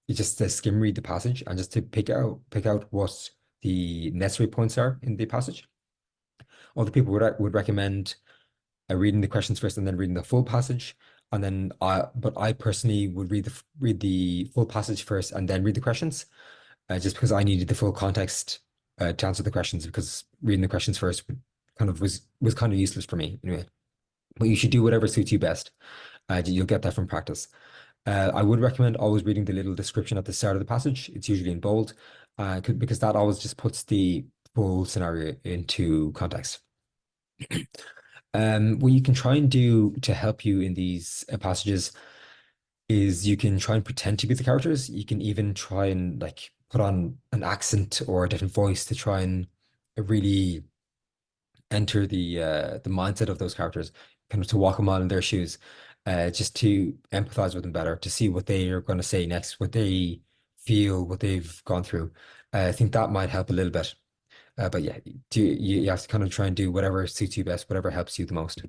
skim read the passage, and just to pick out what the necessary points are in the passage. Other people would recommend reading the questions first and then reading the full passage. And then but I personally would read the full passage first and then read the questions, just because I needed the full context to answer the questions, because reading the questions first was kind of useless for me anyway. But you should do whatever suits you best. You'll get that from practice. I would recommend always reading the little description at the start of the passage. It's usually in bold, because that always just puts the full scenario into context. What you can try and do to help you in these passages is you can try and pretend to be the characters. You can even try and like put on an accent or a different voice to try and really enter the mindset of those characters, kind of to walk a mile in their shoes, just to empathize with them better, to see what they are going to say next, what they feel, what they've gone through. I think that might help a little bit. But yeah, you have to kind of try and do whatever suits you best, whatever helps you the most.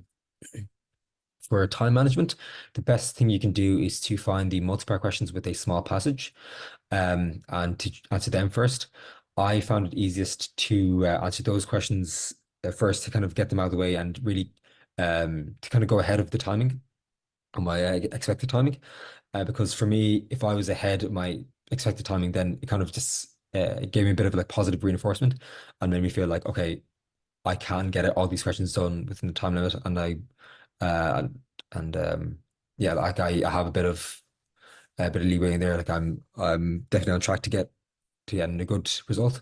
For time management, the best thing you can do is to find the multi-part questions with a small passage, and to answer them first. I found it easiest to answer those questions first, to kind of get them out of the way and really to kind of go ahead of the timing, on my expected timing. Because for me, if I was ahead of my expected timing, then it kind of just it gave me a bit of like positive reinforcement and made me feel like, okay, I can get all these questions done within the time limit, and uh, yeah, like I have a bit of leeway in there. Like I'm definitely on track to getting a good result.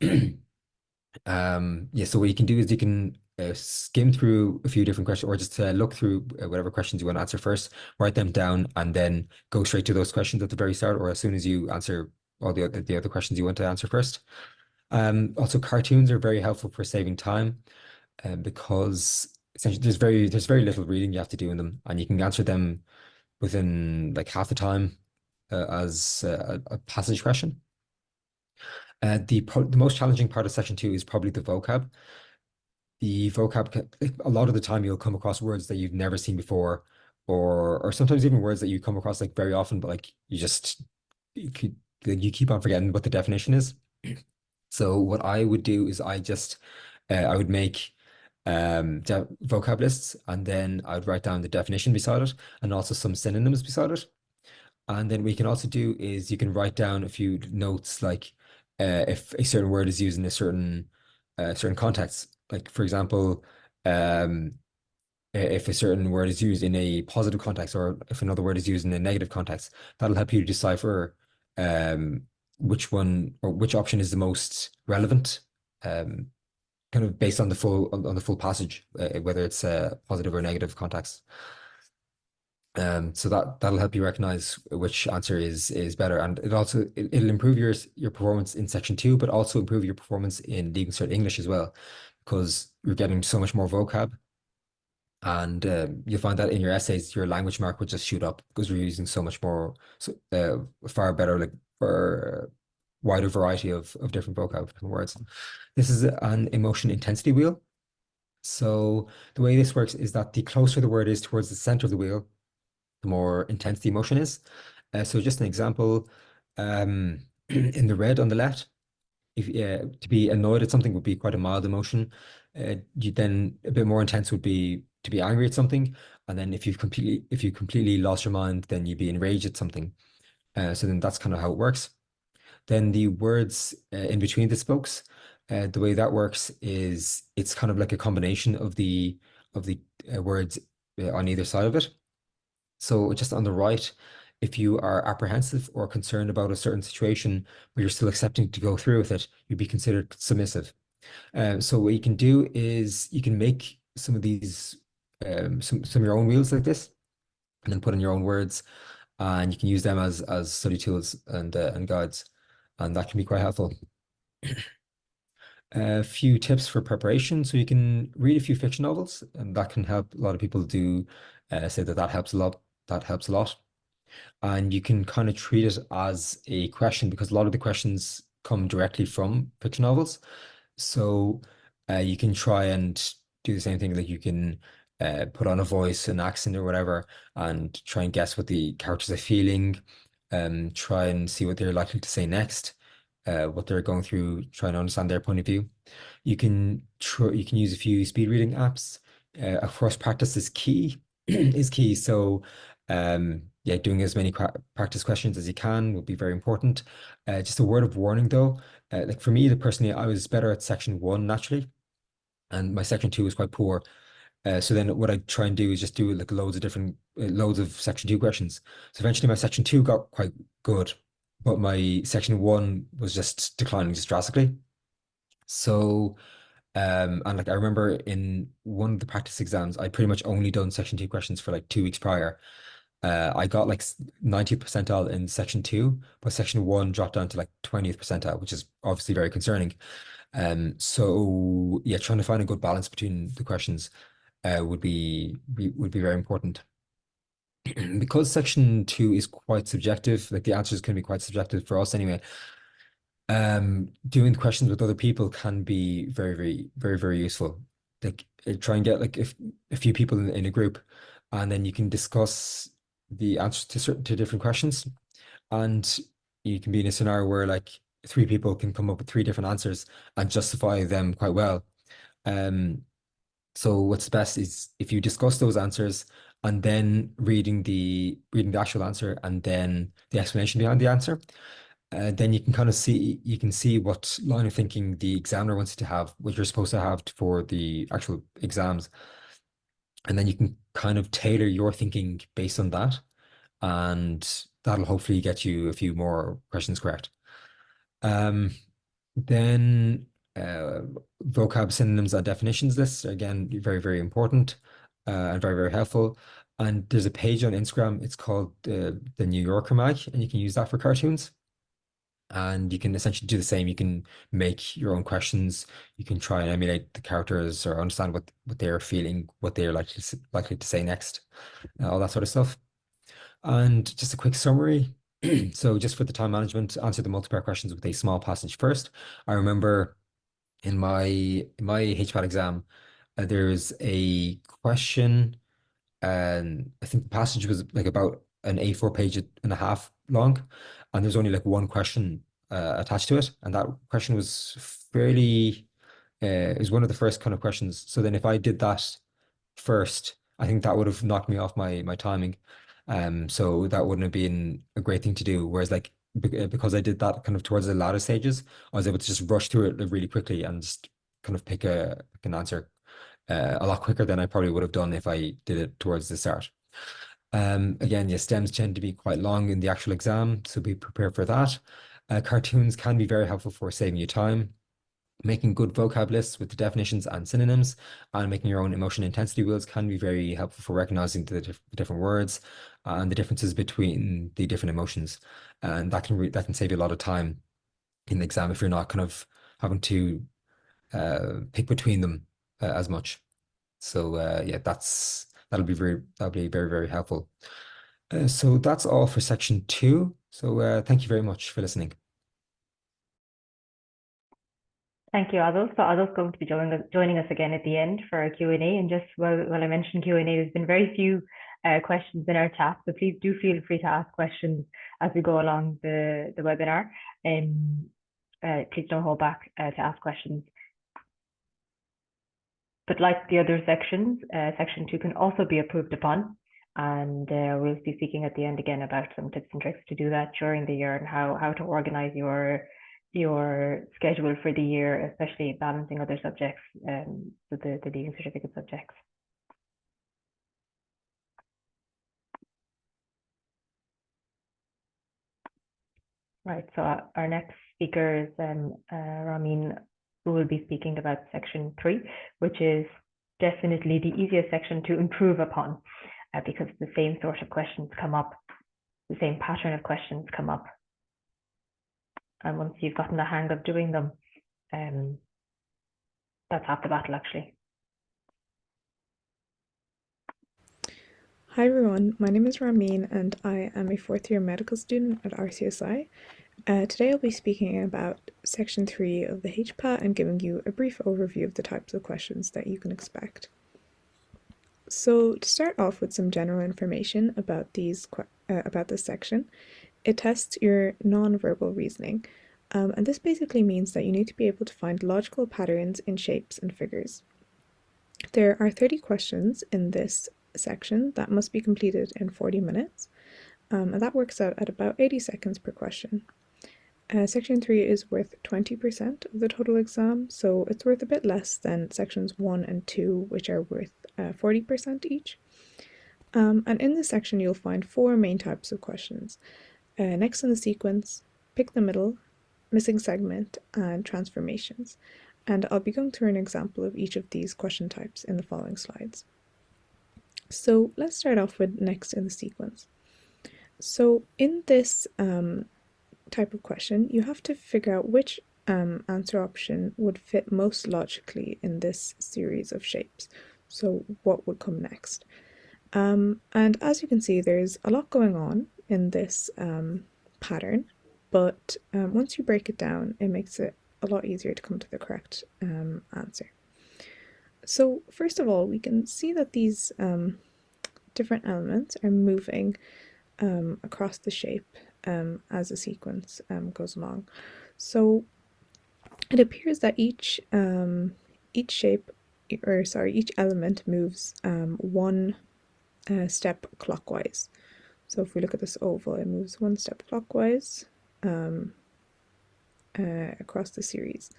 Yeah, so what you can do is you can skim through a few different questions, or just look through whatever questions you want to answer first, write them down, and then go straight to those questions at the very start, or as soon as you answer all the other questions you want to answer first. Also, cartoons are very helpful for saving time, because essentially there's very little reading you have to do in them, and you can answer them within like half the time as a passage question. The most challenging part of section 2 is probably the vocab. The vocab, a lot of the time you'll come across words that you've never seen before, or sometimes even words that you come across like very often, but like you keep on forgetting what the definition is. So what I would do is I would make vocab lists, and then I would write down the definition beside it and also some synonyms beside it. And then what you can also do is you can write down a few notes, like if a certain word is used in a certain context. Like for example, if a certain word is used in a positive context, or if another word is used in a negative context, that'll help you decipher which one or which option is the most relevant, kind of based on the full passage, whether it's a positive or negative context. So that'll help you recognize which answer is better, and it'll improve your performance in section 2, but also improve your performance in Leaving Cert English as well, because you're getting so much more vocab, and you'll find that in your essays your language mark will just shoot up because you're using so much more, far better, like for wider variety of different vocab, different words. This is an emotion intensity wheel. So the way this works is that the closer the word is towards the center of the wheel, the more intense the emotion is. So just an example, in the red on the left, if to be annoyed at something would be quite a mild emotion. You then a bit more intense would be to be angry at something, and then if you completely lost your mind, then you'd be enraged at something. So then that's kind of how it works. Then the words in between the spokes, the way that works is it's kind of like a combination of the words on either side of it. So just on the right, if you are apprehensive or concerned about a certain situation, but you're still accepting to go through with it, you'd be considered submissive. So what you can do is you can make some of these, some of your own wheels like this, and then put in your own words, and you can use them as study tools and guides, and that can be quite helpful. A few tips for preparation. So you can read a few fiction novels, and that can help. A lot of people do say that helps a lot. That helps a lot. And you can kind of treat it as a question, because a lot of the questions come directly from fiction novels. So you can try and do the same thing. Like you can put on a voice, an accent, or whatever, and try and guess what the characters are feeling, try and see what they're likely to say next. what they're going through, trying to understand their point of view. You can use a few speed reading apps. Of course, practice is key. Is key. So, yeah, doing as many practice questions as you can will be very important. Just a word of warning, though. Like for me, personally, I was better at section 1 naturally, and my section 2 was quite poor. So then what I try and do is just do like loads of section 2 questions. So eventually my section 2 got quite good, but my section 1 was just declining just drastically. So, and like I remember in one of the practice exams, I pretty much only done section 2 questions for like 2 weeks prior. I got like 90th percentile in section 2, but section 1 dropped down to like 20th percentile, which is obviously very concerning. So yeah, trying to find a good balance between the questions would be very important. Because section 2 is quite subjective, like the answers can be quite subjective for us anyway. Doing the questions with other people can be very useful. Like try and get like if a few people in a group, and then you can discuss the answers to different questions, and you can be in a scenario where like 3 people can come up with 3 different answers and justify them quite well. So what's best is if you discuss those answers and then reading the actual answer and then the explanation behind the answer. Then you can kind of see what line of thinking the examiner wants you to have, what you're supposed to have for the actual exams. And then you can kind of tailor your thinking based on that. And that'll hopefully get you a few more questions correct. Then vocab, synonyms, and definitions lists, again, very important and very helpful. And there's a page on Instagram, it's called the New Yorker Mag, and you can use that for cartoons. And you can essentially do the same. You can make your own questions. You can try and emulate the characters or understand what they're feeling, what they're likely to say next, all that sort of stuff. And just a quick summary. So just for the time management, answer the multi-part questions with a small passage first. I remember in my HPAT exam, there's a question, and I think the passage was like about an A4 page and a half long, and there's only like one question attached to it, and that question was fairly it was one of the first kind of questions. So then if I did that first, I think that would have knocked me off my timing. So that wouldn't have been a great thing to do. Whereas like because I did that kind of towards the latter stages, I was able to just rush through it like, really quickly and just kind of pick an answer a lot quicker than I probably would have done if I did it towards the start. Again, yeah, stems tend to be quite long in the actual exam, so be prepared for that. Cartoons can be very helpful for saving you time. Making good vocab lists with the definitions and synonyms, and making your own emotion intensity wheels can be very helpful for recognizing the different words and the differences between the different emotions. And that can save you a lot of time in the exam if you're not kind of having to pick between them as much. So yeah, that'll be very helpful. So that's all for section 2. So thank you very much for listening. Thank you, Adil. So Adil's going to be joining us again at the end for our Q&A. And just while I mentioned Q&A, there's been very few questions in our chat, so please do feel free to ask questions as we go along the webinar. Please don't hold back to ask questions. But like the other sections, section 2 can also be approved upon. And we'll be speaking at the end again about some tips and tricks to do that during the year and how to organize your schedule for the year, especially balancing other subjects, with the leaving certificate subjects. Right, so our next speaker is Ramin, who will be speaking about section 3, which is definitely the easiest section to improve upon, because the same sort of questions come up, the same pattern of questions come up. And once you've gotten the hang of doing them, that's half the battle, actually. Hi everyone, my name is Ramin and I am a 4th year medical student at RCSI. Today I'll be speaking about section 3 of the HPAT and giving you a brief overview of the types of questions that you can expect. So to start off with some general information about this section, it tests your non-verbal reasoning, And this basically means that you need to be able to find logical patterns in shapes and figures. There are 30 questions in this section that must be completed in 40 minutes, and that works out at about 80 seconds per question. Section 3 is worth 20% of the total exam, so it's worth a bit less than sections 1 and 2, which are worth 40% each. And in this section, you'll find 4 main types of questions. Next in the sequence, pick the middle, missing segment, and transformations. And I'll be going through an example of each of these question types in the following slides. So let's start off with next in the sequence. So in this type of question, you have to figure out which answer option would fit most logically in this series of shapes. So what would come next? And as you can see, there's a lot going on in this pattern, but once you break it down, it makes it a lot easier to come to the correct answer. So first of all, we can see that these different elements are moving across the shape as the sequence goes along. So it appears that each element moves one step clockwise. So if we look at this oval, it moves one step clockwise across the series.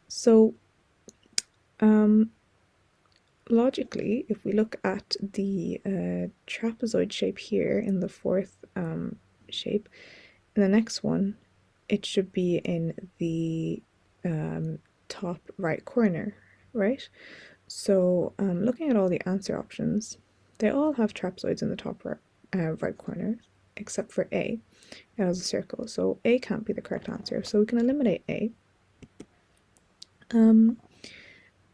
So logically, if we look at the trapezoid shape here in the fourth shape, in the next one, it should be in the top right corner, right? So looking at all the answer options, they all have trapezoids in the top right corner, except for A. It has a circle, so A can't be the correct answer, so we can eliminate A.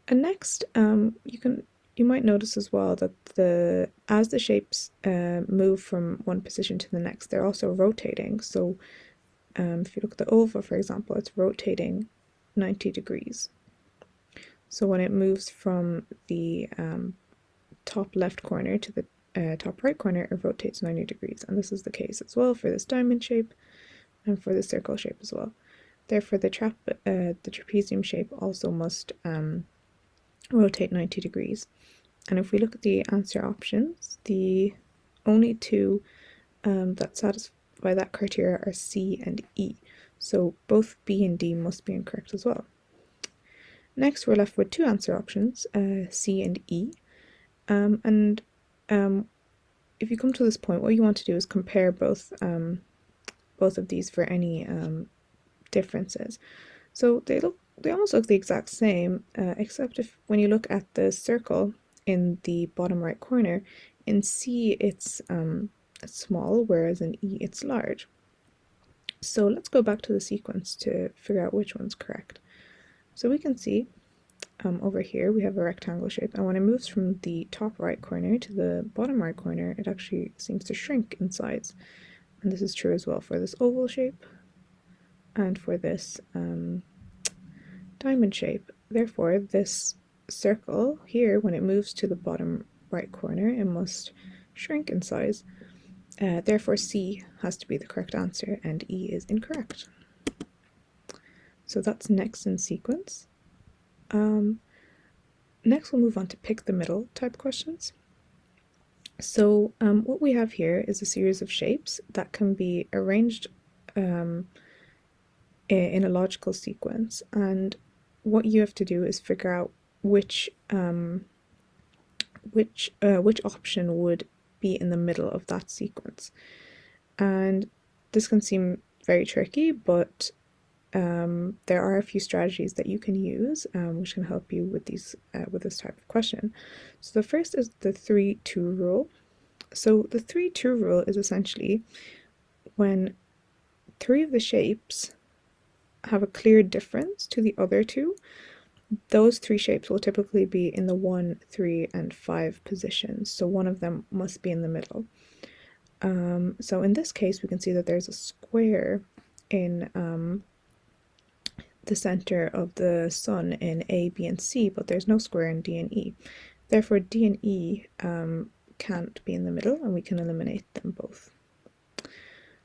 And next, you might notice as well that as the shapes move from one position to the next, they're also rotating. So if you look at the oval, for example, it's rotating 90 degrees. So when it moves from the top left corner to the top right corner, it rotates 90 degrees. And this is the case as well for this diamond shape and for the circle shape as well. Therefore, the trapezium shape also must rotate 90 degrees. And if we look at the answer options, the only two that satisfy that criteria are C and E. So both B and D must be incorrect as well. Next, we're left with two answer options, C and E. If you come to this point, what you want to do is compare both of these for any differences. So they almost look the exact same, except when you look at the circle in the bottom right corner, in C it's small, whereas in E it's large. So let's go back to the sequence to figure out which one's correct. So we can see over here we have a rectangle shape, and when it moves from the top right corner to the bottom right corner, it actually seems to shrink in size. And this is true as well for this oval shape and for this diamond shape. Therefore, this circle here, when it moves to the bottom right corner, it must shrink in size. Therefore, C has to be the correct answer and E is incorrect. So that's next in sequence. Next, we'll move on to pick the middle type questions. So what we have here is a series of shapes that can be arranged in a logical sequence, and what you have to do is figure out which option would be in the middle of that sequence. And this can seem very tricky, but there are a few strategies that you can use which can help you with this type of question. So the first is the 3-2 rule. So the 3-2 rule is essentially when three of the shapes have a clear difference to the other two, those three shapes will typically be in the 1, 3, and 5 positions. So one of them must be in the middle. So in this case, we can see that there's a square in the center of the sun in A, B, and C, but there's no square in D and E. Therefore, D and E can't be in the middle, and we can eliminate them both.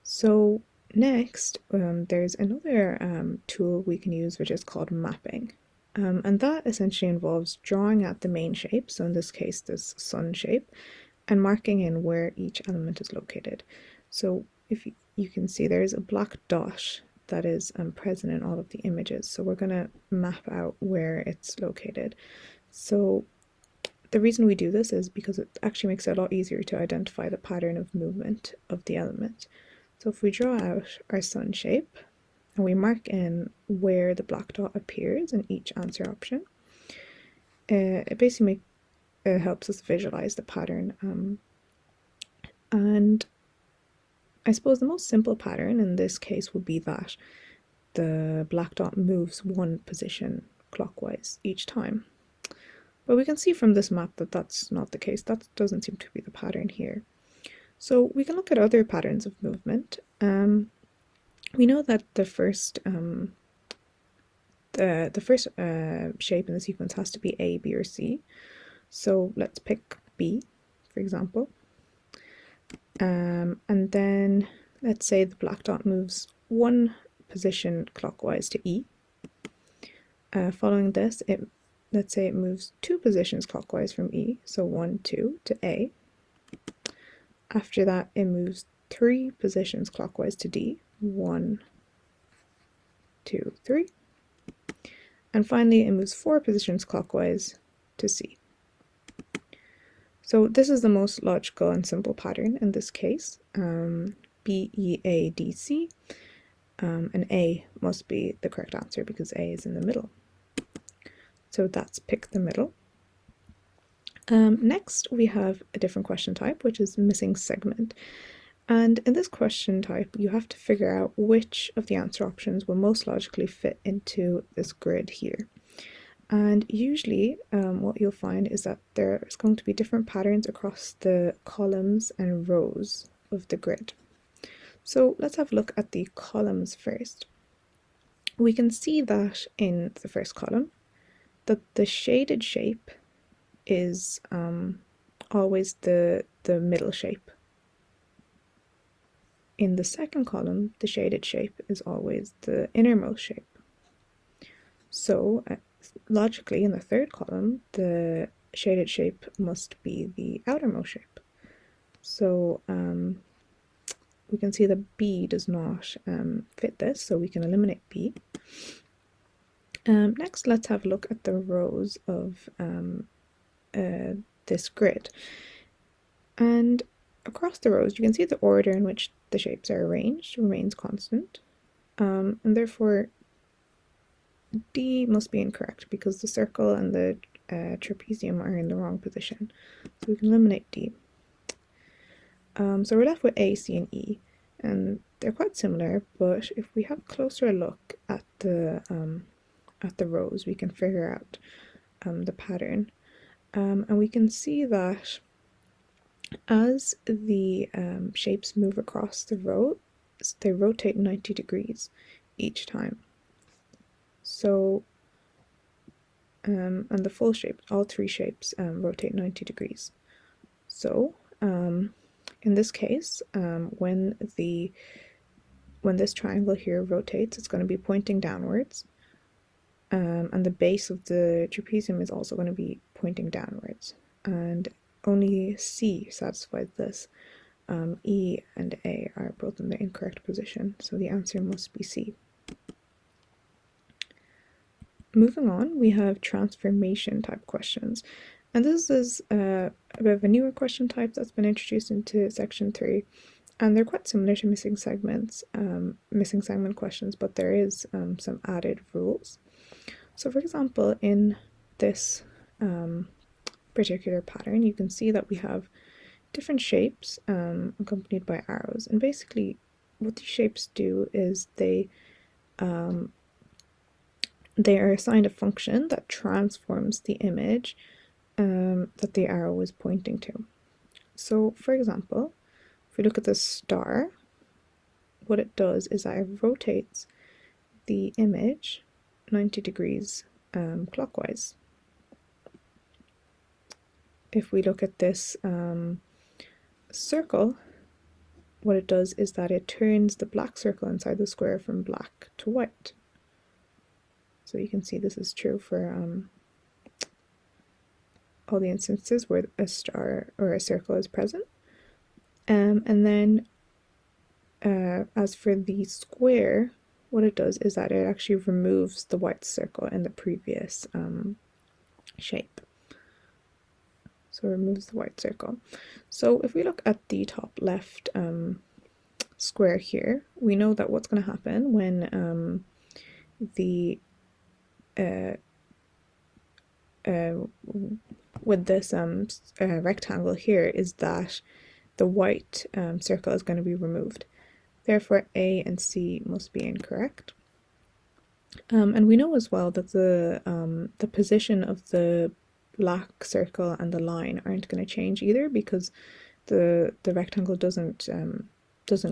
So Next, there's another tool we can use, which is called mapping. And that essentially involves drawing out the main shape, so in this case, this sun shape, and marking in where each element is located. So if you can see, there's a black dot that is present in all of the images. So we're going to map out where it's located. So the reason we do this is because it actually makes it a lot easier to identify the pattern of movement of the element. So if we draw out our sun shape and we mark in where the black dot appears in each answer option, it basically helps us visualize the pattern. And I suppose the most simple pattern in this case would be that the black dot moves one position clockwise each time. But we can see from this map that that's not the case. That doesn't seem to be the pattern here. So we can look at other patterns of movement. We know that the first shape in the sequence has to be A, B, or C. So let's pick B, for example. And then let's say the black dot moves one position clockwise to E. Following this, let's say it moves two positions clockwise from E, so 1, 2 to A. After that, it moves three positions clockwise to D, 1, 2, 3. And finally, it moves four positions clockwise to C. So this is the most logical and simple pattern in this case, B, E, A, D, C, and A must be the correct answer because A is in the middle. So that's pick the middle. Next, we have a different question type, which is missing segment. And in this question type, you have to figure out which of the answer options will most logically fit into this grid here. And usually what you'll find is that there's going to be different patterns across the columns and rows of the grid. So let's have a look at the columns first. We can see that in the first column, that the shaded shape is always the middle shape. In the second column, the shaded shape is always the innermost shape. So logically, in the third column, the shaded shape must be the outermost shape. So we can see that B does not fit this, so we can eliminate B. Next, let's have a look at the rows of this grid. And across the rows, you can see the order in which the shapes are arranged remains constant. And therefore, D must be incorrect because the circle and the trapezium are in the wrong position. So we can eliminate D. So we're left with A, C, and E. And they're quite similar, but if we have a closer look at the rows, we can figure out the pattern. And we can see that as the shapes move across the row, they rotate 90 degrees each time. So, and the full shape, all three shapes rotate 90 degrees. So, in this case, when this triangle here rotates, it's going to be pointing downwards. And the base of the trapezium is also going to be pointing downwards. And only C satisfies this. E and A are both in the incorrect position, so the answer must be C. Moving on, we have transformation type questions. And this is a bit of a newer question type that's been introduced into section 3. And they're quite similar to missing segment questions, but there is some added rules. So for example, in this particular pattern, you can see that we have different shapes accompanied by arrows. And basically what these shapes do is they are assigned a function that transforms the image that the arrow is pointing to. So for example, if we look at the star, what it does is that it rotates the image 90 degrees clockwise. If we look at this circle, what it does is that it turns the black circle inside the square from black to white. So you can see this is true for all the instances where a star or a circle is present. And then as for the square, what it does is that it actually removes the white circle in the previous shape. So it removes the white circle. So if we look at the top left square here, we know that what's going to happen when with this rectangle here is that the white circle is going to be removed. Therefore, A and C must be incorrect. And we know as well that the position of the black circle and the line aren't going to change either, because the rectangle doesn't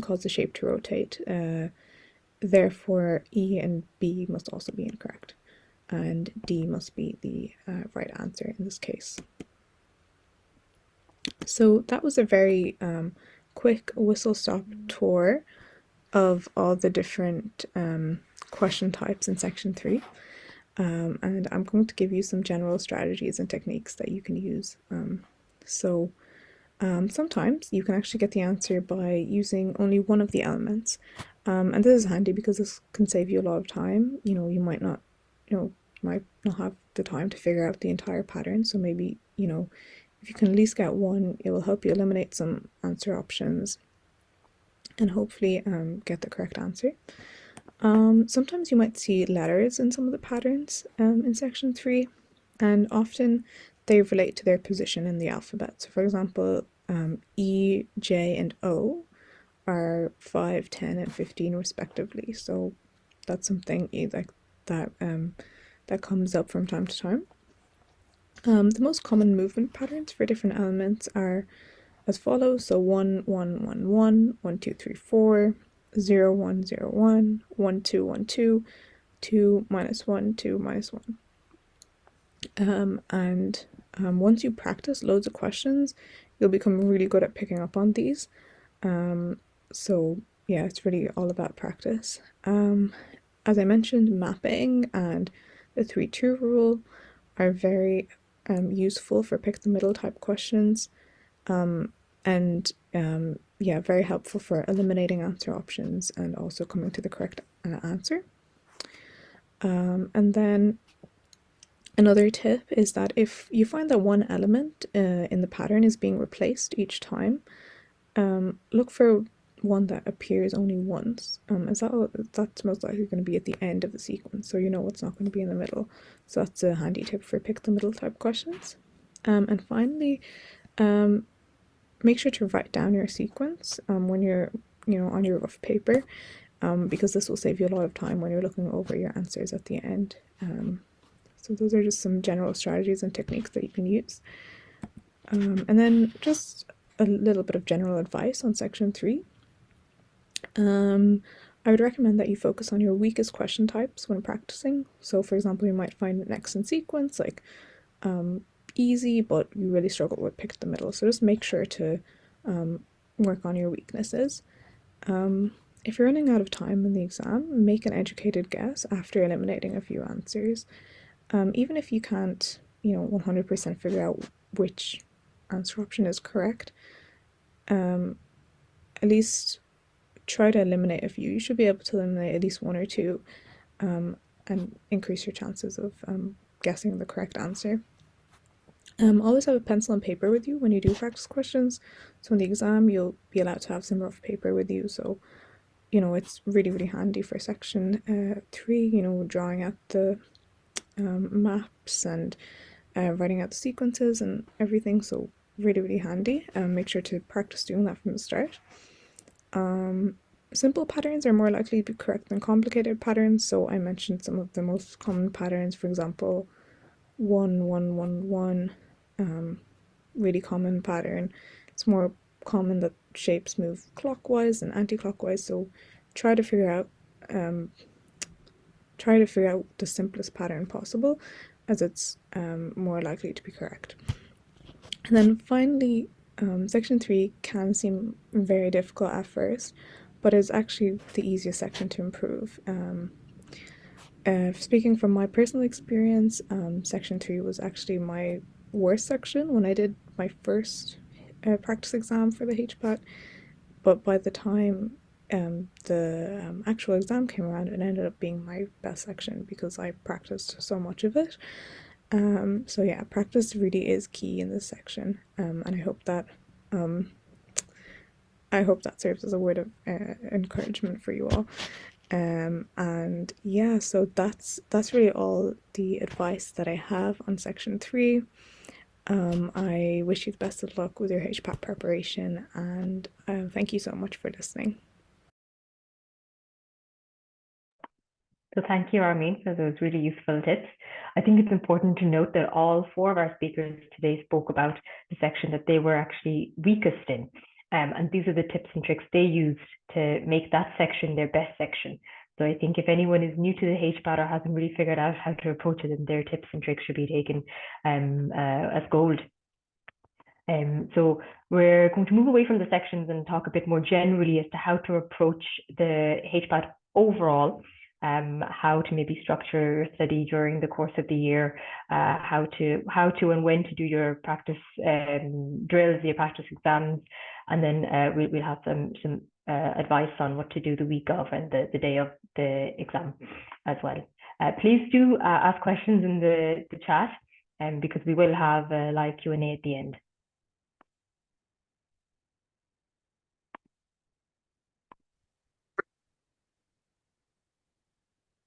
cause the shape to rotate. Therefore, E and B must also be incorrect, and D must be the right answer in this case. So that was a very quick whistle-stop tour of all the different question types in section 3. And I'm going to give you some general strategies and techniques that you can use. Sometimes you can actually get the answer by using only one of the elements. And this is handy because this can save you a lot of time. You might not have the time to figure out the entire pattern. So maybe, if you can at least get one, it will help you eliminate some answer options and hopefully get the correct answer. Sometimes you might see letters in some of the patterns in section 3, and often they relate to their position in the alphabet. So for example, E, J, and O are 5, 10, and 15 respectively. So that's something that comes up from time to time. The most common movement patterns for different elements are as follows. So 1, 1, 1, 1, 1, 2, 3, 4, 0, 1, 0, 1, 1, 2, 1, 2, 2, minus 1, 2, minus 1. Once you practice loads of questions, you'll become really good at picking up on these. So yeah, it's really all about practice. As I mentioned, mapping and the 3-2 rule are very useful for pick the middle type questions. Yeah, very helpful for eliminating answer options and also coming to the correct answer. And then another tip is that if you find that one element in the pattern is being replaced each time, look for one that appears only once, as that's most likely going to be at the end of the sequence, so it's not going to be in the middle. So that's a handy tip for pick the middle type questions. And finally, make sure to write down your sequence when you're on your rough paper, because this will save you a lot of time when you're looking over your answers at the end. So those are just some general strategies and techniques that you can use. And then just a little bit of general advice on section 3. I would recommend that you focus on your weakest question types when practicing. So for example, you might find an X in sequence like easy, but you really struggle with pick the middle. So just make sure to work on your weaknesses. If you're running out of time in the exam, make an educated guess after eliminating a few answers. Even if you can't 100% figure out which answer option is correct, at least try to eliminate a few. You should be able to eliminate at least 1 or 2 and increase your chances of guessing the correct answer. Always have a pencil and paper with you when you do practice questions. So in the exam, you'll be allowed to have some rough paper with you. So, it's really, really handy for section 3, drawing out the maps and writing out the sequences and everything. So really, really handy. Make sure to practice doing that from the start. Simple patterns are more likely to be correct than complicated patterns. So I mentioned some of the most common patterns, for example, 1, 1, 1, 1, really common pattern. It's more common that shapes move clockwise and anti-clockwise, so try to figure out the simplest pattern possible, as it's more likely to be correct. And then finally, Section 3 can seem very difficult at first, but it's actually the easiest section to improve. Speaking from my personal experience, Section 3 was actually my worst section when I did my first practice exam for the HPAT, but by the time the actual exam came around, it ended up being my best section because I practiced so much of it. So yeah, practice really is key in this section, and I hope that serves as a word of encouragement for you all. And yeah, so that's really all the advice that I have on section 3. I wish you the best of luck with your HPAT preparation, and thank you so much for listening. So thank you, Armin, for those really useful tips. I think it's important to note that all 4 of our speakers today spoke about the section that they were actually weakest in. And these are the tips and tricks they used to make that section their best section. So I think if anyone is new to the HPAT or hasn't really figured out how to approach it, then their tips and tricks should be taken as gold. So we're going to move away from the sections and talk a bit more generally as to how to approach the HPAT overall, how to maybe structure your study during the course of the year, how to and when to do your practice drills, your practice exams, and then we'll have some advice on what to do the week of and the day of the exam as well. Please do ask questions in the chat, because we will have a live Q&A at the end.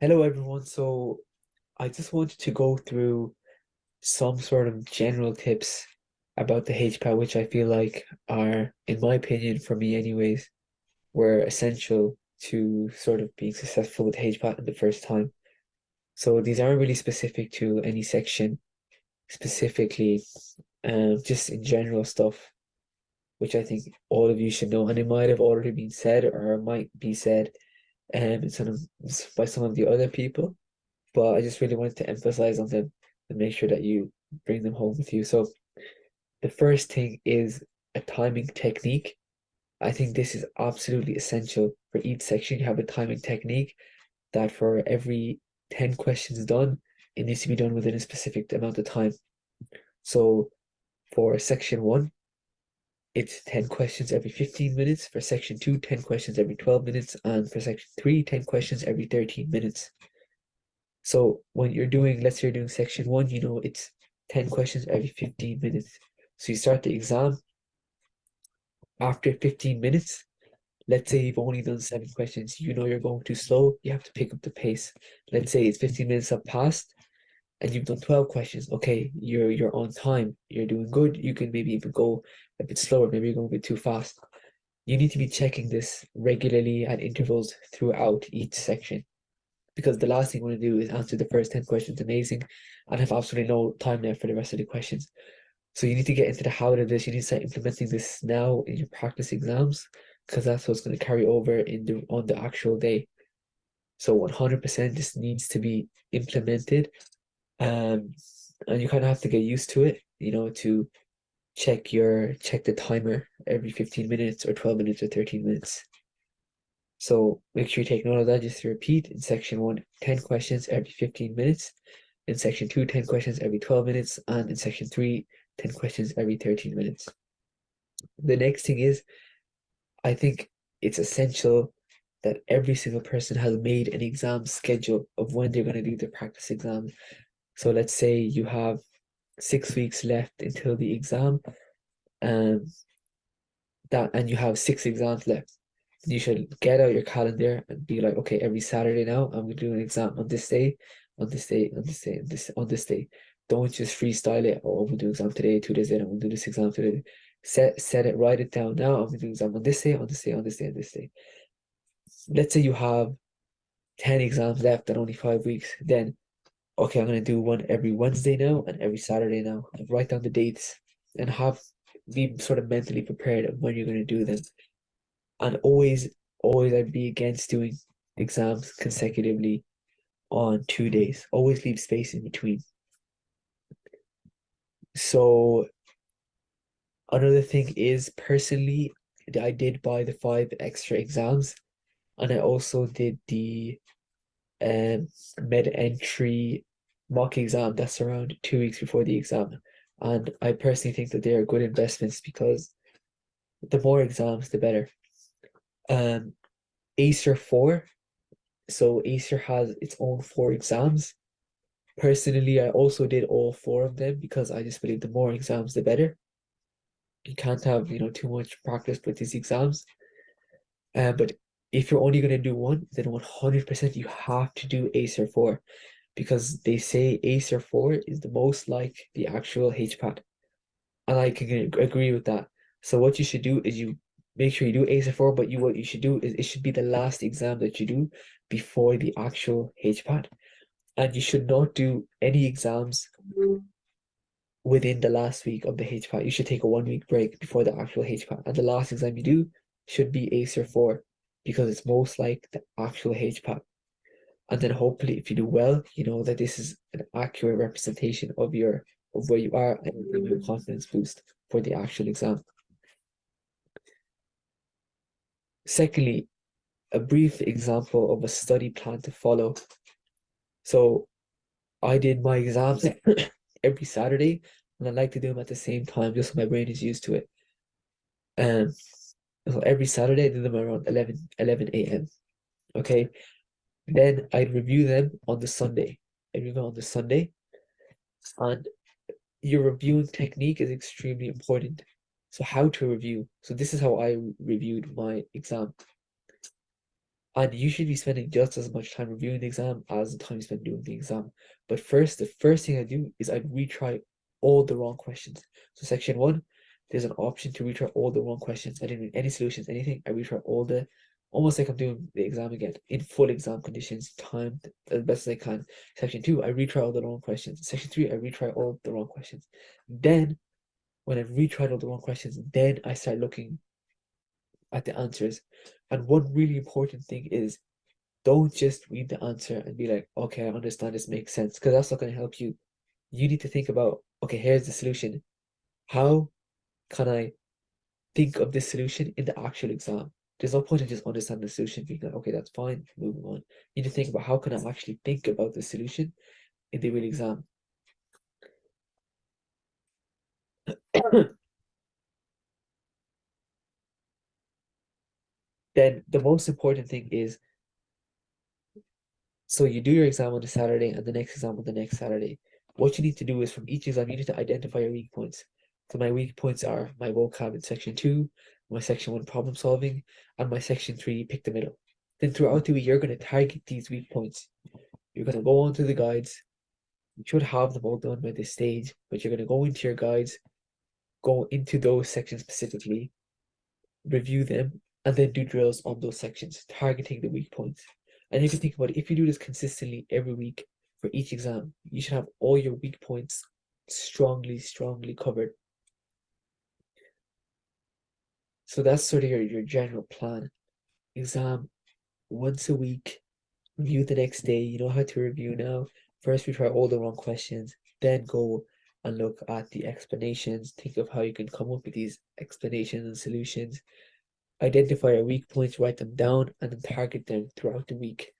Hello everyone, so I just wanted to go through some sort of general tips about the HPAT, which I feel like are, in my opinion, for me anyways, were essential to sort of being successful with HPAT in the first time. So these aren't really specific to any section, specifically, just in general stuff, which I think all of you should know, and it might have already been said or might be said by some of the other people, but I just really wanted to emphasize on them and make sure that you bring them home with you. So the first thing is a timing technique. I think this is absolutely essential for each section. You have a timing technique that for every 10 questions done, it needs to be done within a specific amount of time. So for section 1, it's 10 questions every 15 minutes. For section 2, 10 questions every 12 minutes. And for section 3, 10 questions every 13 minutes. So when you're doing, let's say you're doing section 1, you know, it's 10 questions every 15 minutes. So you start the exam. After 15 minutes, let's say you've only done 7 questions, you know you're going too slow, you have to pick up the pace. Let's say it's 15 minutes have passed and you've done 12 questions. Okay, you're on time, you're doing good. You can maybe even go a bit slower, maybe you're going a bit too fast. You need to be checking this regularly at intervals throughout each section, because the last thing you want to do is answer the first 10 questions amazing and have absolutely no time left for the rest of the questions. So you need to get into the habit of this. You need to start implementing this now in your practice exams, because that's what's going to carry over on the actual day. So 100% this needs to be implemented, and you kind of have to get used to it, you know, to check the timer every 15 minutes or 12 minutes or 13 minutes. So make sure you take note of that. Just to repeat, in section 1, 10 questions every 15 minutes. In section 2, 10 questions every 12 minutes. And in section 3, 10 questions every 13 minutes. The next thing is, I think it's essential that every single person has made an exam schedule of when they're going to do their practice exam. So let's say you have 6 weeks left until the exam, and you have 6 exams left. You should get out your calendar and be like, okay, every Saturday now I'm going to do an exam on this day, on this day, on this day, on this day. Don't just freestyle it. Oh, I'm going to do exam today, 2 days later, I'm going to do this exam today. Set it, write it down now. I'm going to do exam on this day, on this day, on this day, on this day. Let's say you have 10 exams left and only 5 weeks. Then, okay, I'm going to do one every Wednesday now and every Saturday now. And write down the dates and be sort of mentally prepared of when you're going to do them. And always I'd be against doing exams consecutively on 2 days. Always leave space in between. So Another thing is, personally, I did buy the 5 extra exams, and I also did the med entry mock exam that's around 2 weeks before the exam. And I personally think that they are good investments because the more exams, the better. ACER 4. So ACER has its own 4 exams. Personally, I also did all 4 of them because I just believe the more exams, the better. You can't have, too much practice with these exams. But if you're only going to do one, then 100% you have to do ACER 4 because they say ACER 4 is the most like the actual HPAT. And I can agree with that. So what you should do is you make sure you do ACER 4, but what you should do is it should be the last exam that you do before the actual HPAT. And you should not do any exams within the last week of the HPAT. You should take a 1 week break before the actual HPAT. And the last exam you do should be ACER 4 because it's most like the actual HPAT. And then hopefully if you do well, you know that this is an accurate representation of where you are and it'll give you a confidence boost for the actual exam. Secondly, a brief example of a study plan to follow. So I did my exams every Saturday, and I like to do them at the same time just so my brain is used to it. And so every Saturday I did them around 11 a.m. Okay. Then I'd review them on the Sunday. I review them on the Sunday. And your reviewing technique is extremely important. So how to review. So this is how I reviewed my exam. And you should be spending just as much time reviewing the exam as the time you spend doing the exam. But the first thing I do is I retry all the wrong questions. So section 1, there's an option to retry all the wrong questions. I didn't read any solutions, anything. I retry almost like I'm doing the exam again in full exam conditions, timed as best as I can. Section 2, I retry all the wrong questions. Section 3, I retry all the wrong questions. Then, when I've retried all the wrong questions, then I start looking at the answers. And one really important thing is don't just read the answer and be like, okay, I understand, this makes sense, because that's not going to help you. You need to think about, okay, here's the solution. How can I think of this solution in the actual exam? There's no point in just understanding the solution, being like, okay, that's fine, moving on. You need to think about how can I actually think about the solution in the real exam. Then the most important thing is, so you do your exam on the Saturday and the next exam on the next Saturday. What you need to do is from each exam, you need to identify your weak points. So my weak points are my vocab in section 2, my section 1 problem solving, and my section 3 pick the middle. Then throughout the week, you're going to target these weak points. You're going to go onto the guides. You should have them all done by this stage, but you're going to go into your guides, go into those sections specifically, review them, and then do drills on those sections, targeting the weak points. And if you think about it, if you do this consistently every week for each exam, you should have all your weak points strongly covered. So that's sort of your general plan. Exam once a week, review the next day. You know how to review now. First, we try all the wrong questions, then go and look at the explanations. Think of how you can come up with these explanations and solutions. Identify your weak points, write them down, and then target them throughout the week.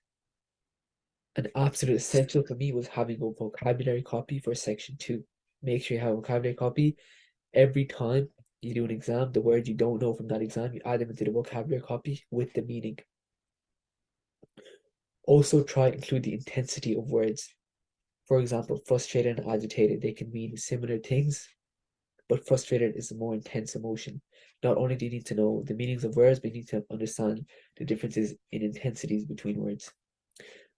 An absolute essential for me was having a vocabulary copy for section 2. Make sure you have a vocabulary copy. Every time you do an exam, the words you don't know from that exam, you add them into the vocabulary copy with the meaning. Also try and include the intensity of words. For example, frustrated and agitated, they can mean similar things, but frustrated is a more intense emotion. Not only do you need to know the meanings of words, but you need to understand the differences in intensities between words.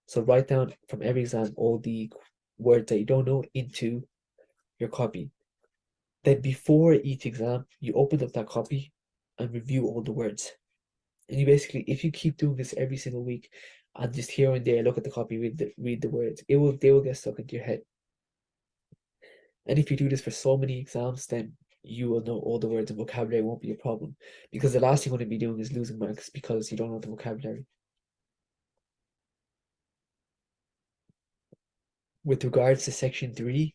So write down from every exam all the words that you don't know into your copy. Then before each exam, you open up that copy and review all the words. And you basically, if you keep doing this every single week and just here and there look at the copy, read the words, they will get stuck into your head. And if you do this for so many exams, then you will know all the words and vocabulary won't be a problem. Because the last thing you want to be doing is losing marks because you don't know the vocabulary. With regards to section 3,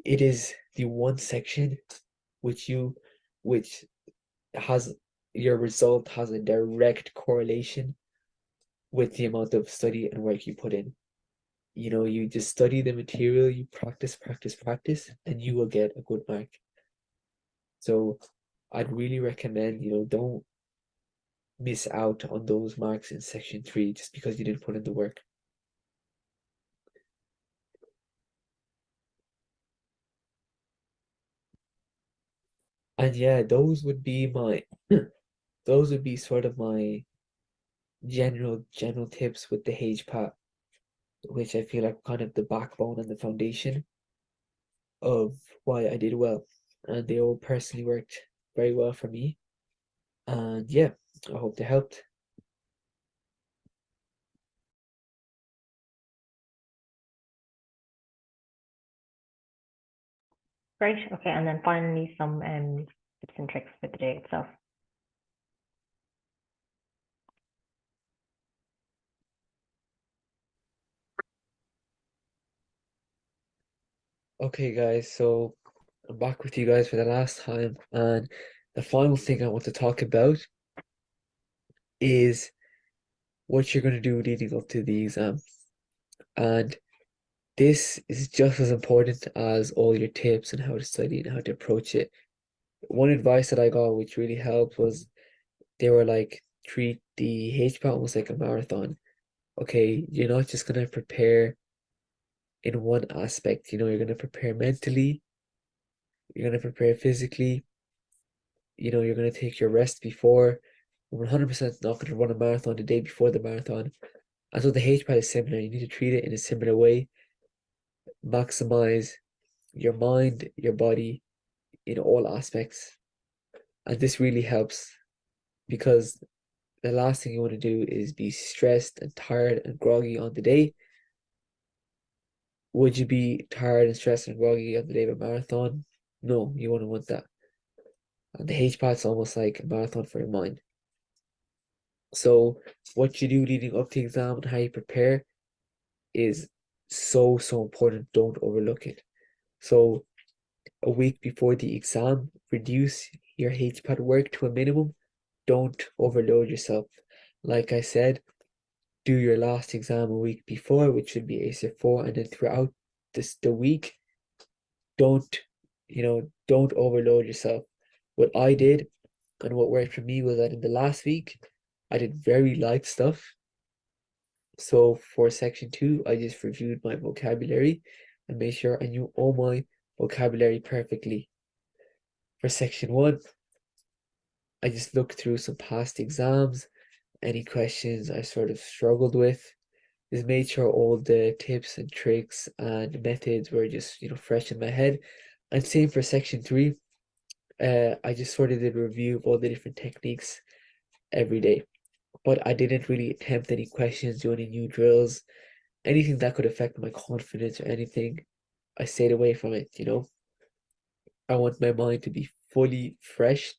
it is the one section which has your result has a direct correlation with the amount of study and work you put in. You just study the material, you practice, and you will get a good mark. So I'd really recommend, don't miss out on those marks in section 3 just because you didn't put in the work. And yeah, those would be sort of my general tips with the HPAT, which I feel like kind of the backbone and the foundation of why I did well. And they all personally worked very well for me. And yeah, I hope they helped. Great. Okay, and then finally some tips and tricks for the day itself. Okay, guys, so I'm back with you guys for the last time, and the final thing I want to talk about is what you're going to do leading up to the exam. And this is just as important as all your tips and how to study and how to approach it. One advice that I got which really helped was they were like, treat the HPAT almost like a marathon. Okay, you're not just going to prepare in one aspect, you're going to prepare mentally, you're going to prepare physically, you're going to take your rest before. 100% not going to run a marathon the day before the marathon. And so the HPAT is similar. You need to treat it in a similar way. Maximize your mind, your body in all aspects. And this really helps because the last thing you want to do is be stressed and tired and groggy on the day. Would you be tired and stressed and groggy on the day of a marathon? No, you wouldn't want that. And the HPAT's almost like a marathon for your mind. So what you do leading up to the exam and how you prepare is so important. Don't overlook it. So a week before the exam, reduce your HPAT work to a minimum. Don't overload yourself. Like I said, do your last exam a week before, which should be ACER4, and then throughout the week, don't overload yourself. What I did and what worked for me was that in the last week, I did very light stuff. So for section 2, I just reviewed my vocabulary and made sure I knew all my vocabulary perfectly. For section 1, I just looked through some past exams, any questions I sort of struggled with, just made sure all the tips and tricks and methods were just, fresh in my head. And same for section 3, I just sort of did a review of all the different techniques every day. But I didn't really attempt any questions, do any new drills, anything that could affect my confidence or anything. I stayed away from it, I want my mind to be fully fresh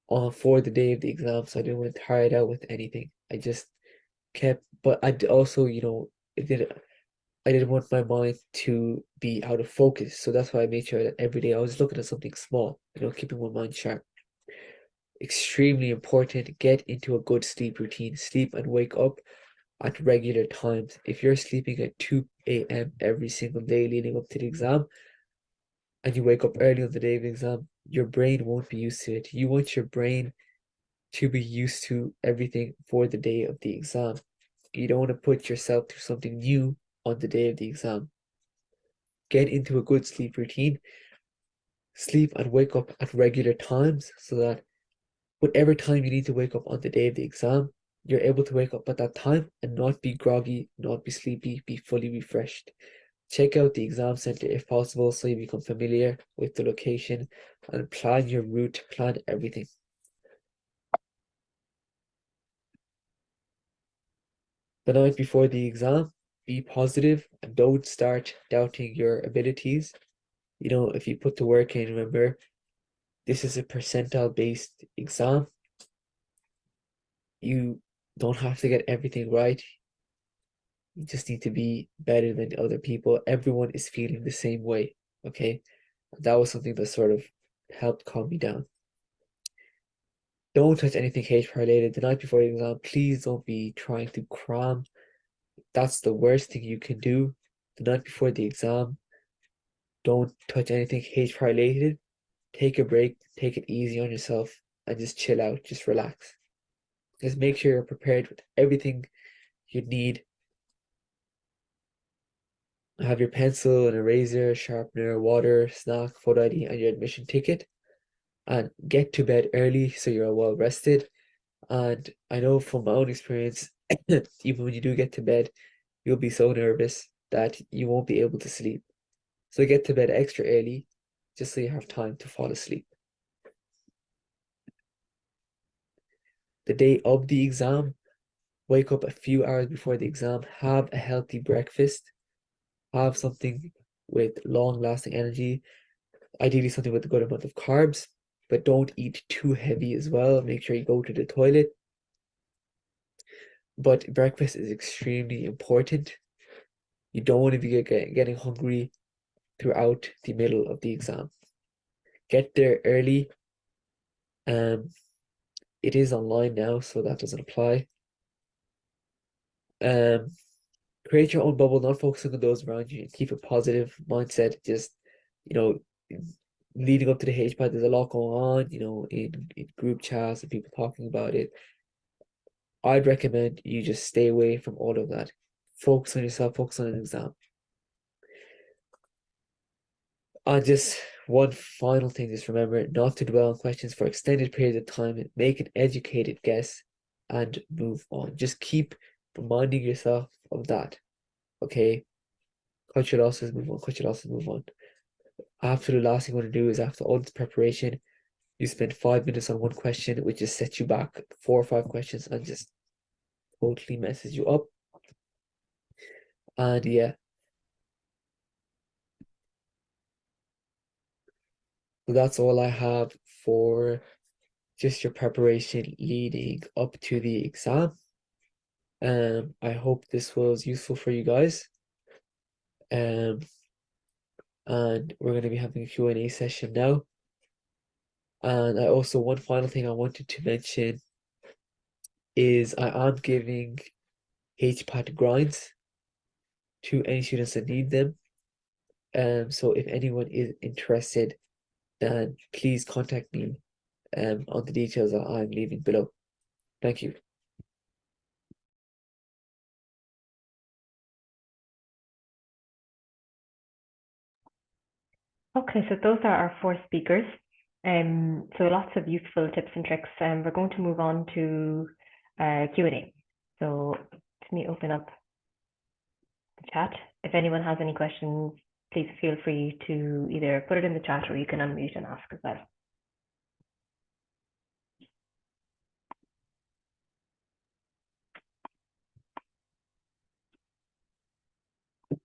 for the day of the exam, so I didn't want to tire it out with anything. I just kept, but I also, I didn't want my mind to be out of focus. So that's why I made sure that every day I was looking at something small, keeping my mind sharp. Extremely important, get into a good sleep routine. Sleep and wake up at regular times. If you're sleeping at 2 a.m. every single day leading up to the exam, and you wake up early on the day of the exam, your brain won't be used to it. You want your brain to be used to everything for the day of the exam. You don't want to put yourself through something new on the day of the exam. Get into a good sleep routine. Sleep and wake up at regular times so that whatever time you need to wake up on the day of the exam, you're able to wake up at that time and not be groggy, not be sleepy, be fully refreshed. Check out the exam center if possible so you become familiar with the location and plan your route, plan everything. The night before the exam, be positive and don't start doubting your abilities. If you put the work in, remember, this is a percentile based exam. You don't have to get everything right. You just need to be better than other people. Everyone is feeling the same way, okay? That was something that sort of helped calm me down. Don't touch anything HPAT related the night before the exam. Please don't be trying to cram. That's the worst thing you can do the night before the exam. Don't touch anything HPAT related. Take a break, take it easy on yourself, and just chill out, just relax. Just make sure you're prepared with everything you need. Have your pencil, an eraser, sharpener, water, snack, photo ID, and your admission ticket. And get to bed early so you're well rested. And I know from my own experience, even when you do get to bed, you'll be so nervous that you won't be able to sleep. So get to bed extra early, just so you have time to fall asleep. The day of the exam, wake up a few hours before the exam, have a healthy breakfast, have something with long-lasting energy, ideally something with a good amount of carbs, but don't eat too heavy as well. Make sure you go to the toilet. But breakfast is extremely important. You don't want to be getting hungry throughout the middle of the exam. Get there early. It is online now, so that doesn't apply. Create your own bubble, not focusing on those around you. Keep a positive mindset. Just, leading up to the HPAT, there's a lot going on, in group chats and people talking about it. I'd recommend you just stay away from all of that. Focus on yourself, focus on an exam. And just one final thing, just remember not to dwell on questions for extended periods of time. Make an educated guess and move on. Just keep reminding yourself of that. Okay? Cut your losses, move on. Cut your losses, move on. After the last thing you want to do is after all this preparation, you spend 5 minutes on one question, which just sets you back 4 or 5 questions and just totally messes you up. And yeah. So that's all I have for just your preparation leading up to the exam. I hope this was useful for you guys. And we're going to be having a Q&A session now. And I also, one final thing I wanted to mention is I am giving HPAT grinds to any students that need them. So if anyone is interested, then please contact me on the details that I'm leaving below. Thank you. Okay, so those are our 4 speakers. So lots of useful tips and tricks. We're going to move on to Q&A. So let me open up the chat. If anyone has any questions, please feel free to either put it in the chat or you can unmute and ask as well.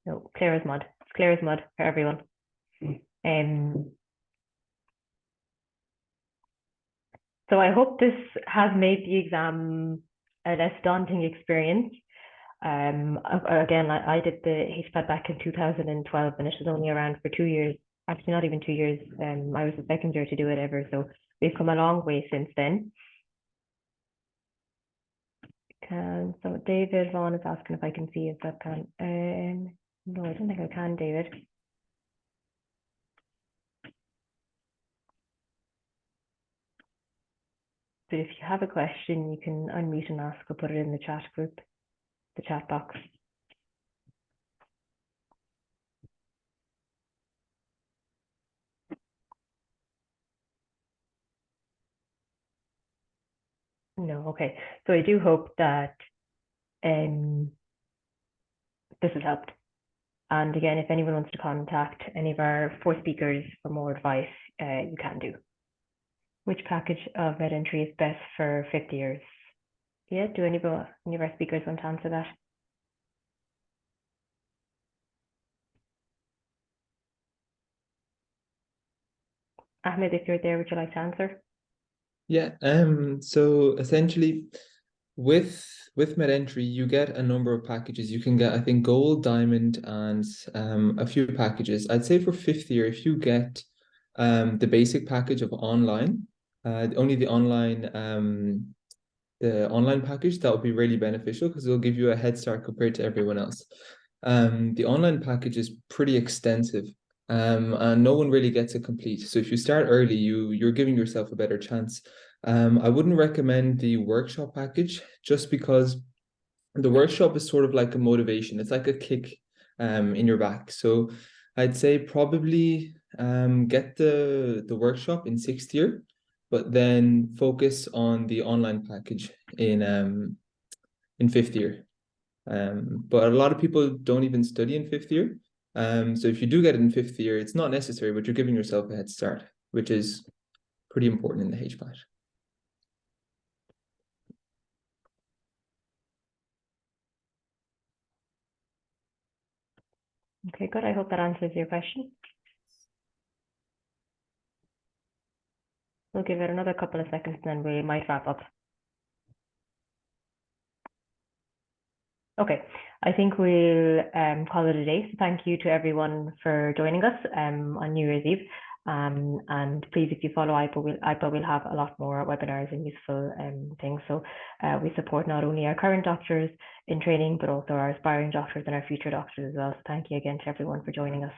No, clear as mud. It's clear as mud for everyone. So I hope this has made the exam a less daunting experience. Again, I did the HPAT back in 2012 and it was only around for 2 years, actually not even 2 years. I was the second year to do it ever, so we've come a long way since then. So David Vaughan is asking if I can see his webcam. No, I don't think I can, David. But if you have a question, you can unmute and ask or put it in the chat group, the chat box. No, okay. So I do hope that this has helped. And again, if anyone wants to contact any of our 4 speakers for more advice, you can do. Which package of med entry is best for 5th years? Yeah, do any of our speakers want to answer that? Ahmed, if you're there, would you like to answer? Yeah, so essentially with med entry, you get a number of packages. You can get, I think, gold, diamond, and a few packages. I'd say for 5th year, if you get the basic package of online, only the online package, that would be really beneficial because it'll give you a head start compared to everyone else. The online package is pretty extensive, and no one really gets it complete. So if you start early, you're giving yourself a better chance. I wouldn't recommend the workshop package just because the workshop is sort of like a motivation. It's like a kick in your back. So I'd say probably get the workshop in 6th year, but then focus on the online package in 5th year. But a lot of people don't even study in 5th year. So if you do get it in 5th year, it's not necessary, but you're giving yourself a head start, which is pretty important in the HPAT. Okay, good. I hope that answers your question. We'll give it another couple of seconds and then we might wrap up. Okay, I think we'll call it a day. So thank you to everyone for joining us on New Year's Eve. And please, if you follow IPPA will have a lot more webinars and useful things. So we support not only our current doctors in training, but also our aspiring doctors and our future doctors as well. So thank you again to everyone for joining us.